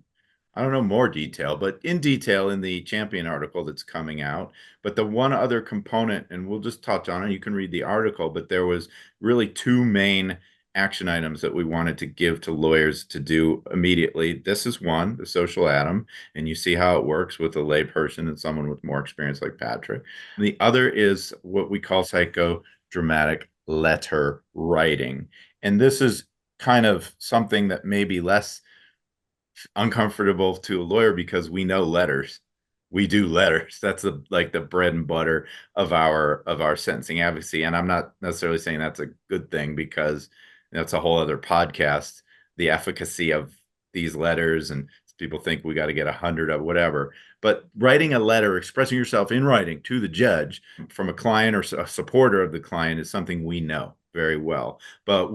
I don't know more detail, but in detail in the Champion article that's coming out. But the one other component, and we'll just touch on it, you can read the article, but there was really two main action items that we wanted to give to lawyers to do immediately. This is one, the social atom, and you see how it works with a layperson and someone with more experience like Patrick. And the other is what we call psychodramatic letter writing. And this is kind of something that may be less uncomfortable to a lawyer because we know letters. We do letters. That's like the bread and butter of our sentencing advocacy. And I'm not necessarily saying that's a good thing because that's a whole other podcast. The efficacy of these letters, and people think we got to get 100 of whatever. But writing a letter, expressing yourself in writing to the judge from a client or a supporter of the client is something we know very well. But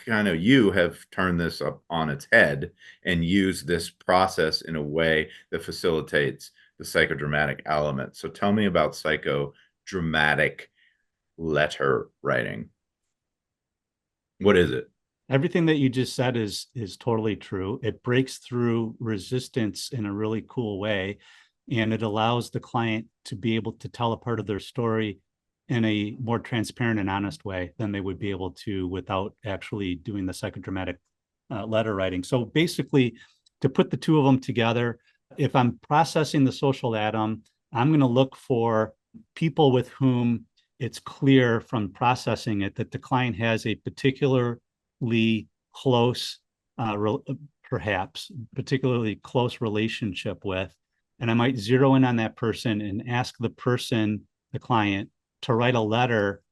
you have turned this up on its head and used this process in a way that facilitates the psychodramatic element. So tell me about psychodramatic letter writing. What is it? Everything that you just said is totally true. It breaks through resistance in a really cool way, and it allows the client to be able to tell a part of their story in a more transparent and honest way than they would be able to without actually doing the psychodramatic letter writing. So basically, to put the two of them together, if I'm processing the social atom, I'm going to look for people with whom it's clear from processing it that the client has a particularly close, perhaps particularly close relationship with. And I might zero in on that person and ask the person, the client, to write a letter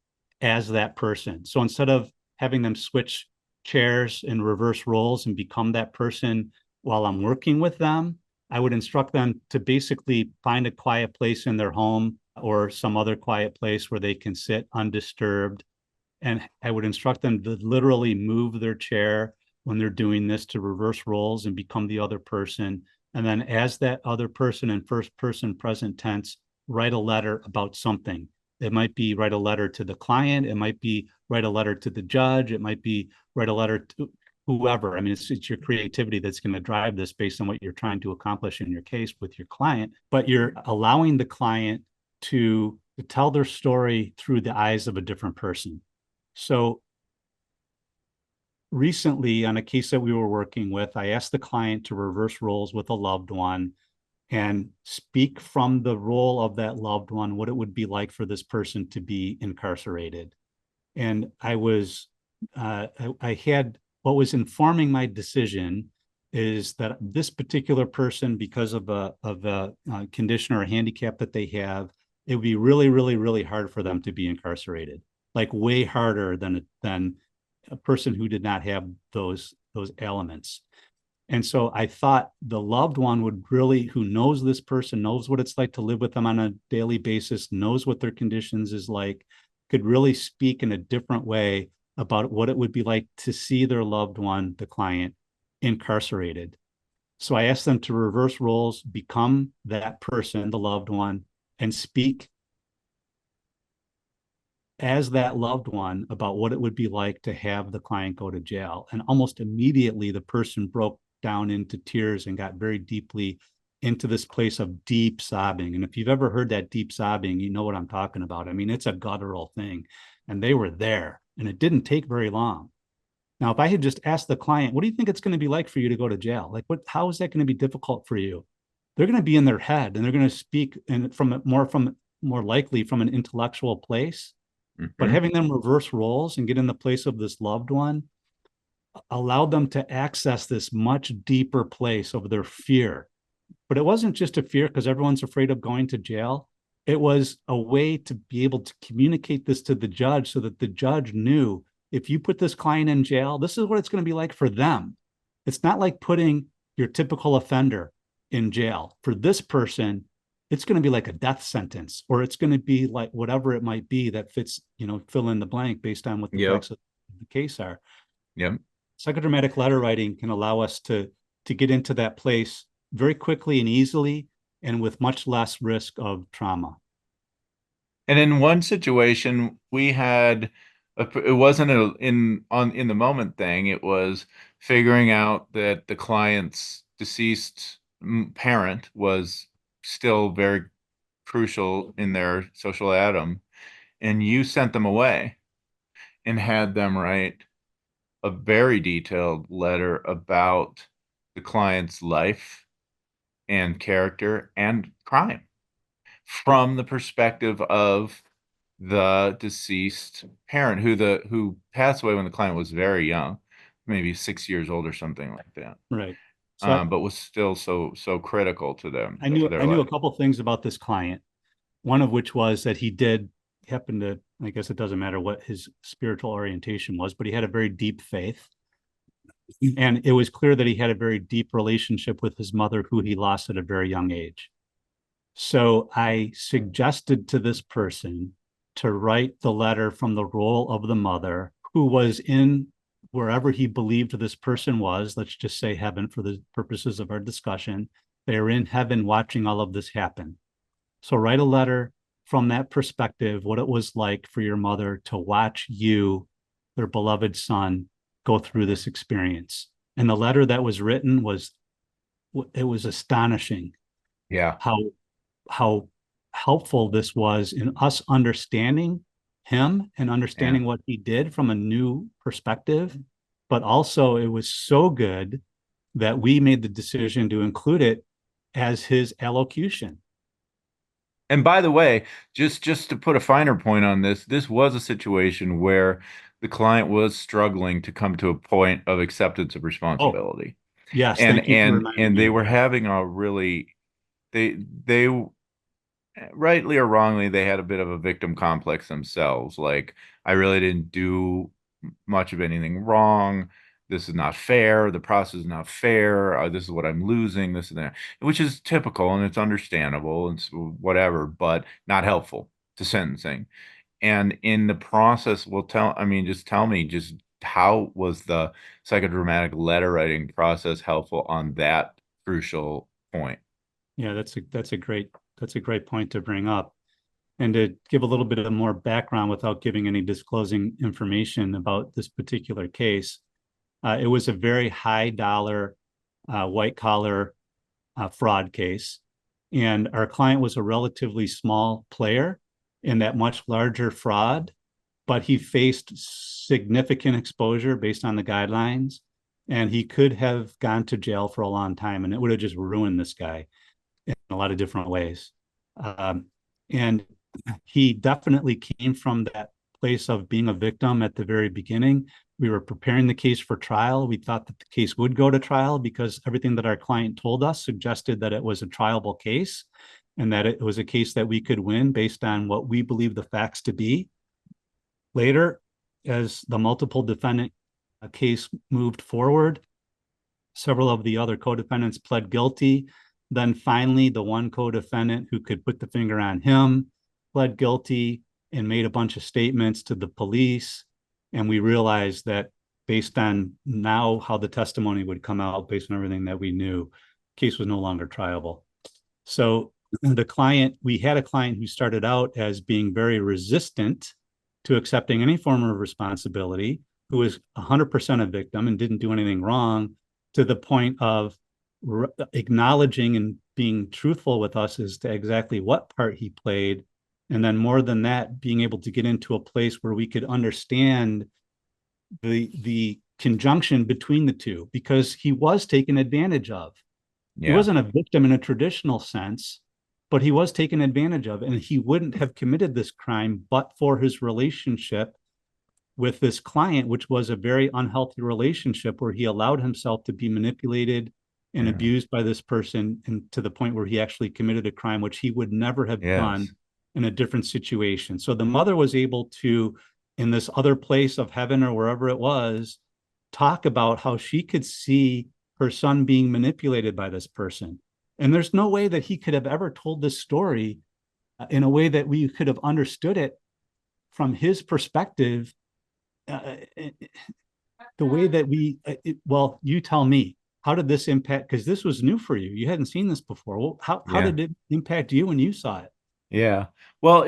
as that person. So instead of having them switch chairs and reverse roles and become that person while I'm working with them, I would instruct them to basically find a quiet place in their home or some other quiet place where they can sit undisturbed. And I would instruct them to literally move their chair when they're doing this to reverse roles and become the other person. And then as that other person in first person present tense, write a letter about something. It might be write a letter to the client. It might be write a letter to the judge. It might be write a letter to whoever. I mean, it's your creativity that's going to drive this based on what you're trying to accomplish in your case with your client, but you're allowing the client to tell their story through the eyes of a different person. So recently on a case that we were working with, I asked the client to reverse roles with a loved one and speak from the role of that loved one, what it would be like for this person to be incarcerated. And I had what was informing my decision is that this particular person, because of a condition or a handicap that they have, it would be really, really, really hard for them to be incarcerated, like way harder than a person who did not have those elements. And so I thought the loved one would really, who knows this person, knows what it's like to live with them on a daily basis, knows what their conditions is like, could really speak in a different way about what it would be like to see their loved one, the client, incarcerated. So I asked them to reverse roles, become that person, the loved one, and speak as that loved one about what it would be like to have the client go to jail. And almost immediately, the person broke down into tears and got very deeply into this place of deep sobbing. And if you've ever heard that deep sobbing, you know what I'm talking about. I mean, it's a guttural thing. And they were there, and it didn't take very long. Now, if I had just asked the client, what do you think it's going to be like for you to go to jail? Like, how is that going to be difficult for you? they're going to be in their head and they're going to speak and from more likely from an intellectual place. But Mm-hmm. having them reverse roles and get in the place of this loved one allowed them to access this much deeper place of their fear. But it wasn't just a fear because everyone's afraid of going to jail. It was a way to be able to communicate this to the judge so that the judge knew, if you put this client in jail, this is what it's going to be like for them. It's not like putting your typical offender in jail. For this person, it's going to be like a death sentence, or it's going to be like whatever it might be that fits, fill in the blank based on what the Yep. facts of the case are. Yep. Psychodramatic letter writing can allow us to get into that place very quickly and easily, and with much less risk of trauma. And in one situation, we had it wasn't in the moment thing. It was figuring out that the client's deceased parent was still very crucial in their social atom, and you sent them away and had them write a very detailed letter about the client's life and character and crime Yep. from the perspective of the deceased parent who passed away when the client was very young, maybe 6 years old or something like that. Right. So But was still so critical to them, I to knew their I knew a life. couple things about this client. One of which was that he did happen to, I guess it doesn't matter what his spiritual orientation was, but he had a very deep faith. And it was clear that he had a very deep relationship with his mother, who he lost at a very young age. So I suggested to this person to write the letter from the role of the mother, who was in wherever he believed this person was. Let's just say heaven for the purposes of our discussion. They are in heaven watching all of this happen. So write a letter from that perspective, what it was like for your mother to watch you, their beloved son, go through this experience. And the letter that was written it was astonishing Yeah. how how helpful this was in us understanding him and Yeah. understanding what he did from a new perspective. But also, it was so good that we made the decision to include it as his allocution. And by the way, just to put a finer point on this, this was a situation where the client was struggling to come to a point of acceptance of Oh, responsibility. yes, And thank you for and reminding and me they of were that. having a really they rightly or wrongly, they had a bit of a victim complex themselves. Like, I really didn't do much of anything wrong. This is not fair. The process is not fair. This is what I'm losing. This and that, which is typical and it's understandable and it's whatever, but not helpful to sentencing. And in the process, just tell me, just how was the psychodramatic letter writing process helpful on that crucial point? Yeah, that's a great point to bring up. And to give a little bit of more background without giving any disclosing information about this particular case, it was a very high dollar white collar fraud case. And our client was a relatively small player in that much larger fraud, but he faced significant exposure based on the guidelines. And he could have gone to jail for a long time, and it would have just ruined this guy in a lot of different ways. And he definitely came from that place of being a victim at the very beginning. We were preparing the case for trial. We thought that the case would go to trial because everything that our client told us suggested that it was a triable case and that it was a case that we could win based on what we believe the facts to be. Later, as the multiple defendant case moved forward, several of the other co-defendants pled guilty. Then finally, the one co-defendant who could put the finger on him pled guilty and made a bunch of statements to the police. And we realized that based on now how the testimony would come out, based on everything that we knew, case was no longer triable. So we had a client who started out as being very resistant to accepting any form of responsibility, who was 100% a victim and didn't do anything wrong, to the point of acknowledging and being truthful with us as to exactly what part he played. And then more than that, being able to get into a place where we could understand the conjunction between the two, because he was taken advantage of. He Yeah. wasn't a victim in a traditional sense, but he was taken advantage of, and he wouldn't have committed this crime but for his relationship with this client, which was a very unhealthy relationship where he allowed himself to be manipulated and Yeah. abused by this person, and to the point where he actually committed a crime which he would never have done Yes. in a different situation. So the mother was able to, in this other place of heaven or wherever it was, talk about how she could see her son being manipulated by this person. And there's no way that he could have ever told this story in a way that we could have understood it from his perspective, uh, the way that well, you tell me, how did this impact? Because this was new for you. You hadn't seen this before. Well, how Yeah. did it impact you when you saw it? Yeah. Well,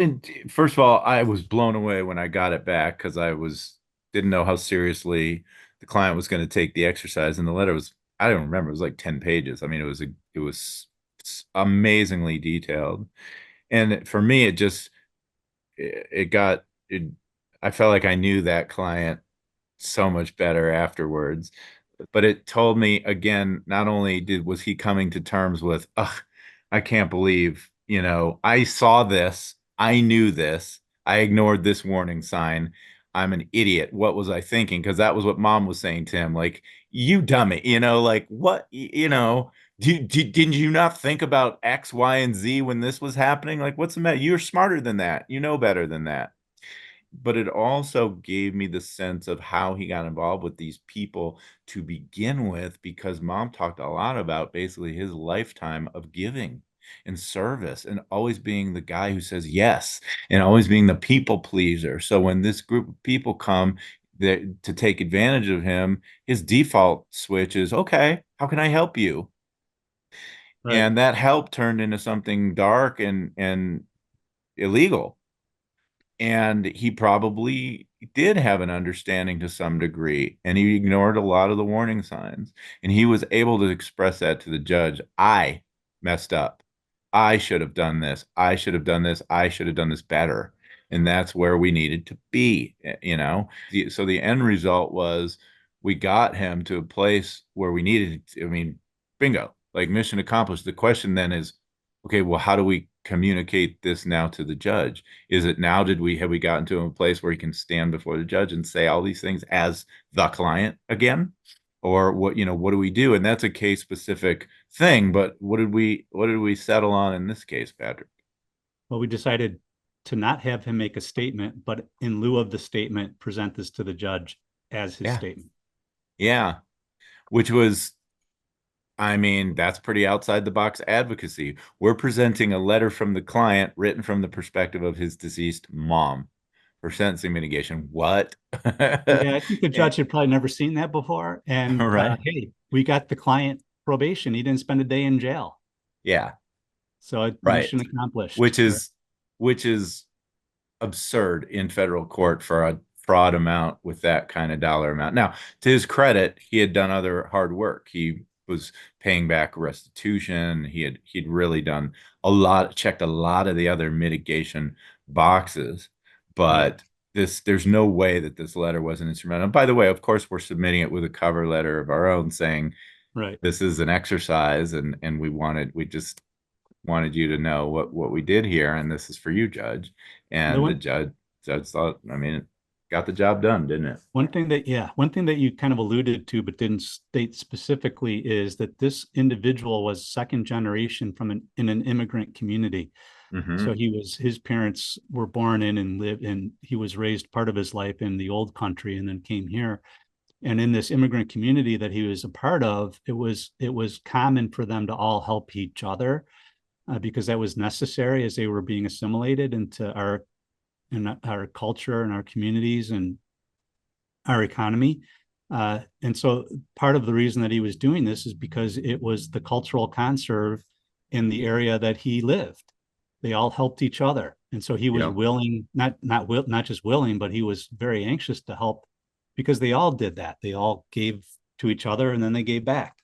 first of all, I was blown away when I got it back because didn't know how seriously the client was going to take the exercise. And the letter was, I don't remember, it was like 10 pages. I mean, it was amazingly detailed. And for me, it got, it, I felt like I knew that client so much better afterwards. But it told me again, not only was he coming to terms with, ugh, I can't believe, I saw this, I knew this, I ignored this warning sign. I'm an idiot. What was I thinking? Because that was what mom was saying to him. Like, you dummy, like what, didn't you not think about X, Y, and Z when this was happening? Like, what's the matter? You're smarter than that. You know better than that. But it also gave me the sense of how he got involved with these people to begin with, because mom talked a lot about basically his lifetime of giving and service and always being the guy who says yes and always being the people pleaser. So when this group of people come to take advantage of him, his default switch is, okay, how can I help you? Right. And that help turned into something dark and illegal. And he probably did have an understanding to some degree, and he ignored a lot of the warning signs. And he was able to express that to the judge. I messed up. I should have done this. I should have done this. I should have done this better. And that's where we needed to be. So the end result was we got him to a place where we needed, I mean, bingo, like mission accomplished. The question then is, okay, well, how do we communicate this now to the judge? Is it now, have we gotten to a place where he can stand before the judge and say all these things as the client again? Or what do we do? And that's a case specific thing, but what did we settle on in this case, Patrick? Well, we decided to not have him make a statement, but in lieu of the statement, present this to the judge as his Yeah. statement. Yeah. Which was, I mean, that's pretty outside the box advocacy. We're presenting a letter from the client written from the perspective of his deceased mom for sentencing mitigation. What? Yeah, I think the judge had probably never seen that before. And Right. hey, we got the client probation. He didn't spend a day in jail. Yeah. So Right. mission accomplished. Which is which is absurd in federal court for a fraud amount with that kind of dollar amount. Now, to his credit, he had done other hard work. He was paying back restitution. He'd really done checked a lot of the other mitigation boxes. Right. But there's no way that this letter wasn't instrumental. And by the way, of course, we're submitting it with a cover letter of our own saying Right. this is an exercise and we just wanted you to know what we did here, and this is for you, Judge. The And the one judge thought, I mean, it got the job done, didn't it? one thing that you kind of alluded to but didn't state specifically is that this individual was second generation in an immigrant community. So Hmm. his parents were born in and lived in, he was raised part of his life in the old country and then came here. And in this immigrant community that he was a part of, it was common for them to all help each other, because that was necessary as they were being assimilated into our culture and our communities and our economy. And so part of the reason that he was doing this is because it was the cultural conserve in the area that he lived. They all helped each other. And so he was Yep. willing, not just willing, but he was very anxious to help, because they all did that. They all gave to each other and then they gave back.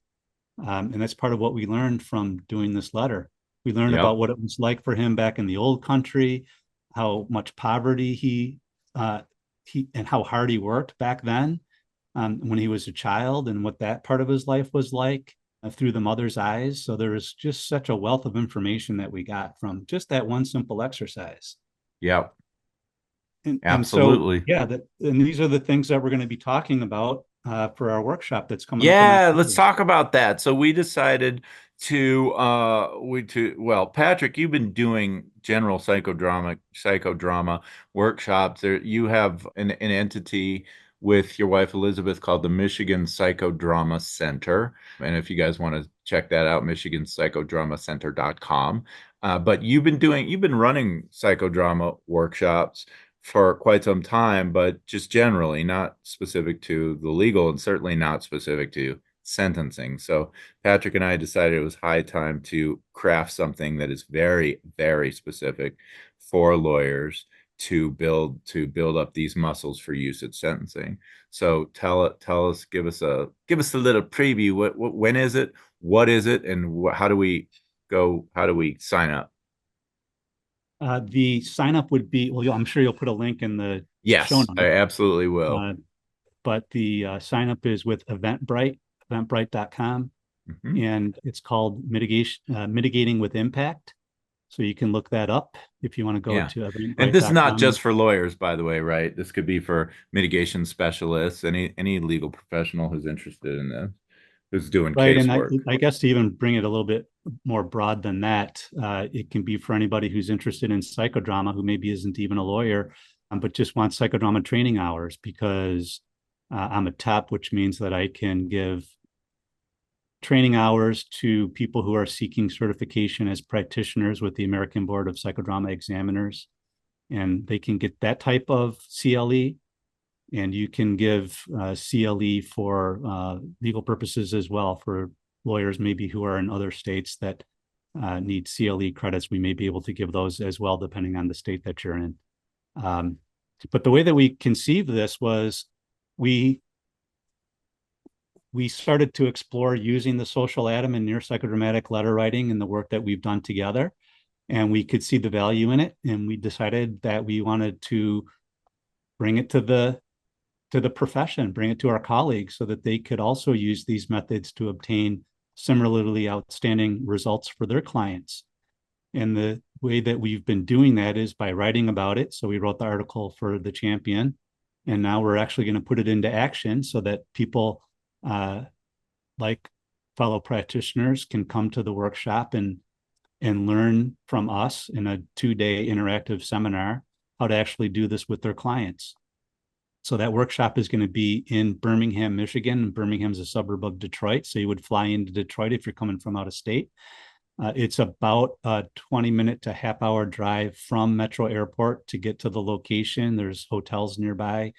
And that's part of what we learned from doing this letter. We learned about Yep. what it was like for him back in the old country, how much poverty he and how hard he worked back then, when he was a child, and what that part of his life was like. through the mother's eyes. So there is just such a wealth of information that we got from just that one simple exercise. Yep. And so, Absolutely. yeah, and these are the things that we're going to be talking about for our workshop that's coming up in Yeah, let's October. talk about that. So we decided well, Patrick, you've been doing general psychodrama workshops. There you have an entity with your wife Elizabeth called the Michigan Psychodrama Center. And if you guys want to check that out, michiganpsychodrama-center.com. But you've been running psychodrama workshops for quite some time, but just generally, not specific to the legal and certainly not specific to sentencing. So Patrick and I decided it was high time to craft something that is very, very specific for lawyers to build up these muscles for use at sentencing. So tell us, give us a little preview. When is it? What is it? And how do we go? How do we sign up? The sign up would be, well, I'm sure you'll put a link in the show Yes, I notes, absolutely will. but the sign up is with Eventbrite, eventbrite.com, Mhm. and it's called Mitigating with Impact. So you can look that up if you want to go Yeah. to And this is not eventbrite.com. just for lawyers, by the way, right? This could be for mitigation specialists, any legal professional who's interested in this, who's doing Right. And casework. I guess to even bring it a little bit more broad than that, it can be for anybody who's interested in psychodrama who maybe isn't even a lawyer, but just wants psychodrama training hours because I'm a TEP, which means that I can give training hours to people who are seeking certification as practitioners with the American Board of Psychodrama Examiners. And they can get that type of CLE, and you can give CLE for legal purposes as well for lawyers maybe who are in other states that need CLE credits. We may be able to give those as well, depending on the state that you're in. But the way that we conceived this was we we started to explore using the social atom in neuropsychodramatic letter writing and the work that we've done together. And we could see the value in it. And we decided that we wanted to bring it to the profession, bring it to our colleagues so that they could also use these methods to obtain similarly outstanding results for their clients. And the way that we've been doing that is by writing about it. So we wrote the article for the Champion, and now we're actually going to put it into action so that people like fellow practitioners can come to the workshop and learn from us in a 2-day interactive seminar how to actually do this with their clients. So that workshop is going to be in Birmingham, Michigan. Birmingham's a suburb of Detroit. So you would fly into Detroit if you're coming from out of state. It's about a 20-minute to half-hour drive from Metro Airport to get to the location. There's hotels nearby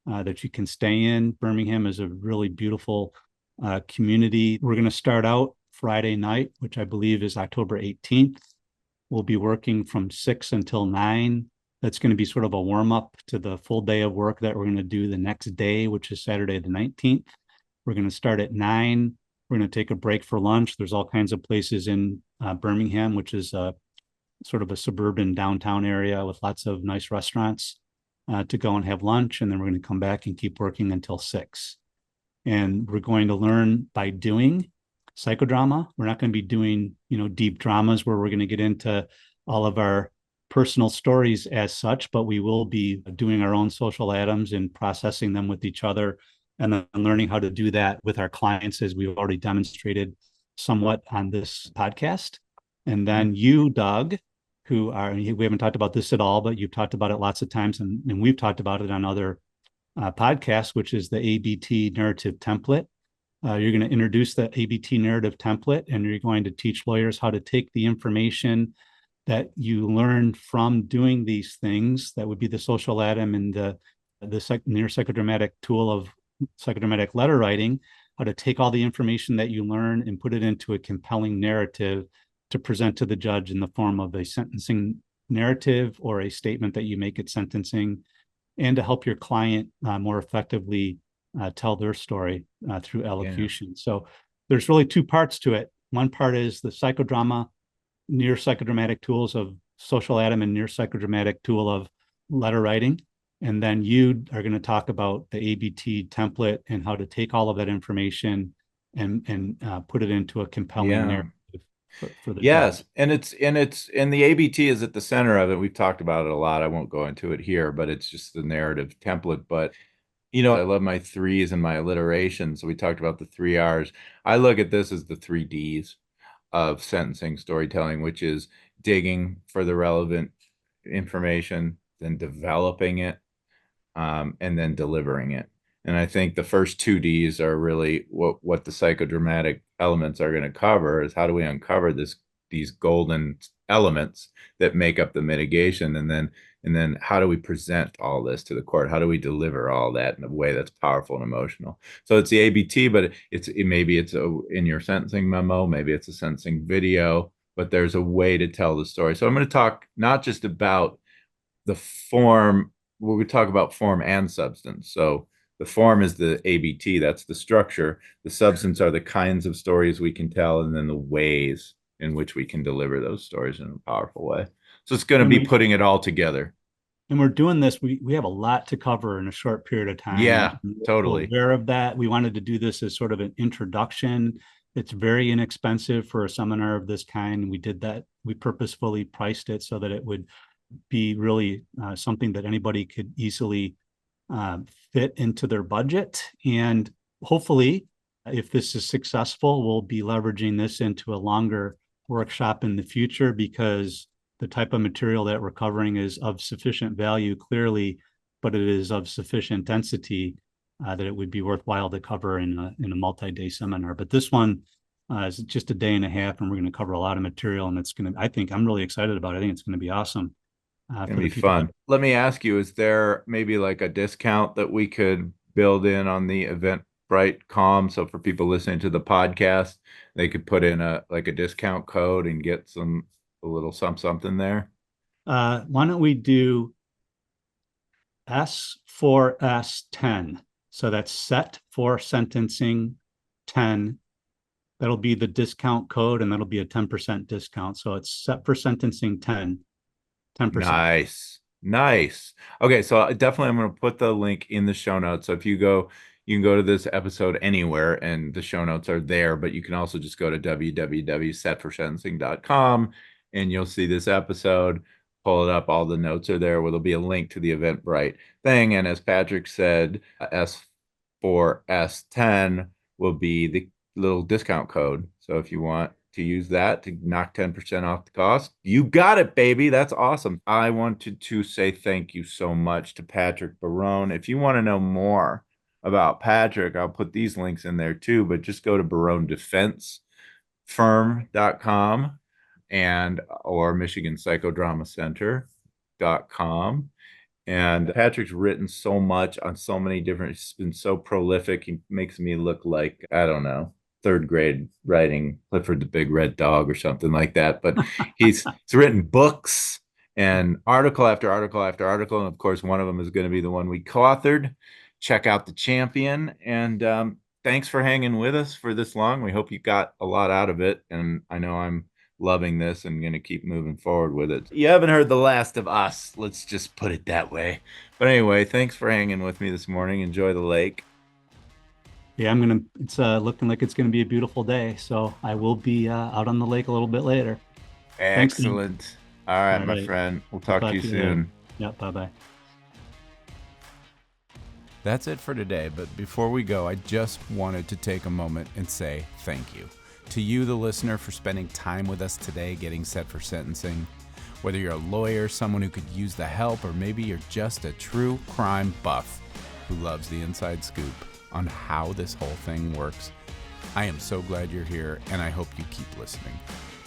that you can stay in. Birmingham is a really beautiful community. We're going to start out Friday night, which I believe is October 18th. We'll be working from 6 until 9. That's going to be sort of a warm up to the full day of work that we're going to do the next day, which is Saturday the 19th. We're going to start at 9. We're going to take a break for lunch. There's all kinds of places in Birmingham, which is sort of a suburban downtown area with lots of nice restaurants to go and have lunch. And then we're going to come back and keep working until 6. And we're going to learn by doing psychodrama. We're not going to be doing, deep dramas where we're going to get into all of our personal stories as such, but we will be doing our own social atoms and processing them with each other and then learning how to do that with our clients as we've already demonstrated somewhat on this podcast. And then you, Doug, we haven't talked about this at all, but you've talked about it lots of times and we've talked about it on other podcasts, which is the ABT narrative template. You're going to introduce the ABT narrative template and you're going to teach lawyers how to take the information that you learn from doing these things. That would be the social atom and the neuropsychodramatic tool of psychodramatic letter writing, how to take all the information that you learn and put it into a compelling narrative to present to the judge in the form of a sentencing narrative or a statement that you make at sentencing, and to help your client more effectively tell their story through elocution. Yeah. So there's really 2 parts to it. One part is the psychodrama neuropsychodramatic tools of social atom and neuropsychodramatic tool of letter writing. And then you are going to talk about the ABT template and how to take all of that information and put it into a compelling Yeah. narrative for the judge. Yes, and the ABT is at the center of it. We've talked about it a lot. I won't go into it here, but it's just the narrative template. But I love my threes and my alliteration. So we talked about the three R's. I look at this as the three D's of sentencing storytelling, which is digging for the relevant information, then developing it, and then delivering it. And I think the first two D's are really what the psychodramatic elements are going to cover is how do we uncover these golden elements that make up the mitigation, and then how do we present all this to the court? How do we deliver all that in a way that's powerful and emotional? So it's the ABT, but maybe it's in your sentencing memo, maybe it's a sentencing video, but there's a way to tell the story. So I'm going to talk not just about the form, we talk about form and substance. So the form is the ABT, that's the structure. The substance are the kinds of stories we can tell, and then the ways in which we can deliver those stories in a powerful way. So it's going to And be we putting it all together. and we're doing this. We have a lot to cover in a short period of time, and Yeah, we're totally. aware of that. We wanted to do this as sort of an introduction. It's very inexpensive for a seminar of this kind. We did that. We purposefully priced it so that it would be really something that anybody could easily fit into their budget. And hopefully, if this is successful, we'll be leveraging this into a longer workshop in the future, because the type of material that we're covering is of sufficient value, clearly, but it is of sufficient density that it would be worthwhile to cover in a multi-day seminar. But this one is just a day and a half, and we're going to cover a lot of material, and it's going to, I think I'm really excited about it. I think it's going to be awesome It's for gonna the be people that. fun. Let me ask you, is there maybe like a discount that we could build in on the Eventbrite com? So for people listening to the podcast, they could put in a discount code and get a little something there. Why don't we do S4S10? So that's set for sentencing 10. That'll be the discount code, and that'll be a 10% discount. So it's set for sentencing 10%. Nice. Nice. Okay, so definitely I'm going to put the link in the show notes. So if you can go to this episode anywhere and the show notes are there, but you can also just go to www.setforsentencing.com and you'll see this episode. Pull it up. All the notes are there, where there'll be a link to the Eventbrite thing. And as Patrick said, S4S10 will be the little discount code. So if you want to use that to knock 10% off the cost, you got it, baby. That's awesome. I wanted to say thank you so much to Patrick Barone. If you want to know more about Patrick, I'll put these links in there too, but just go to baronedefensefirm.com or Michigan Psychodrama-Center.com. And Patrick's written so much on so many different, he's been so prolific. He makes me look like, I don't know, third grade writing Clifford the Big Red Dog or something like that. But he's written books and article after article after article. And of course, one of them is going to be the one we co-authored. Check out The Champion. And thanks for hanging with us for this long. We hope you got a lot out of it. And I know I'm loving this and going to keep moving forward with it. You haven't heard the last of us. Let's just put it that way. But anyway, thanks for hanging with me this morning. Enjoy the lake. Yeah, it's looking like it's gonna be a beautiful day. So I will be out on the lake a little bit later. Thanks, Dan. Excellent. All right, All my right. friend. We'll I'll talk to you later. soon. Yeah, bye-bye. That's it for today, but before we go, I just wanted to take a moment and say thank you to you, the listener, for spending time with us today getting set for sentencing. Whether you're a lawyer, someone who could use the help, or maybe you're just a true crime buff who loves the inside scoop on how this whole thing works, I am so glad you're here, and I hope you keep listening.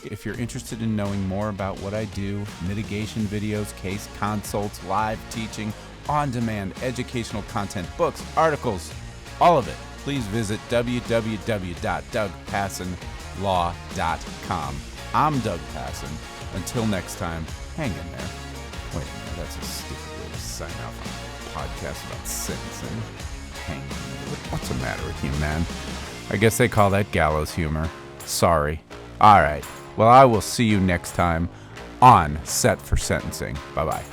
If you're interested in knowing more about what I do, mitigation videos, case consults, live teaching, on-demand educational content, books, articles, all of it, please visit www.dougpassonlaw.com. I'm Doug Passon. Until next time, hang in there. Wait a minute, that's a stupid way to sign off on a podcast about sentencing. Hang in there. What's the matter with you, man? I guess they call that gallows humor. Sorry. All right. Well, I will see you next time on Set for Sentencing. Bye-bye.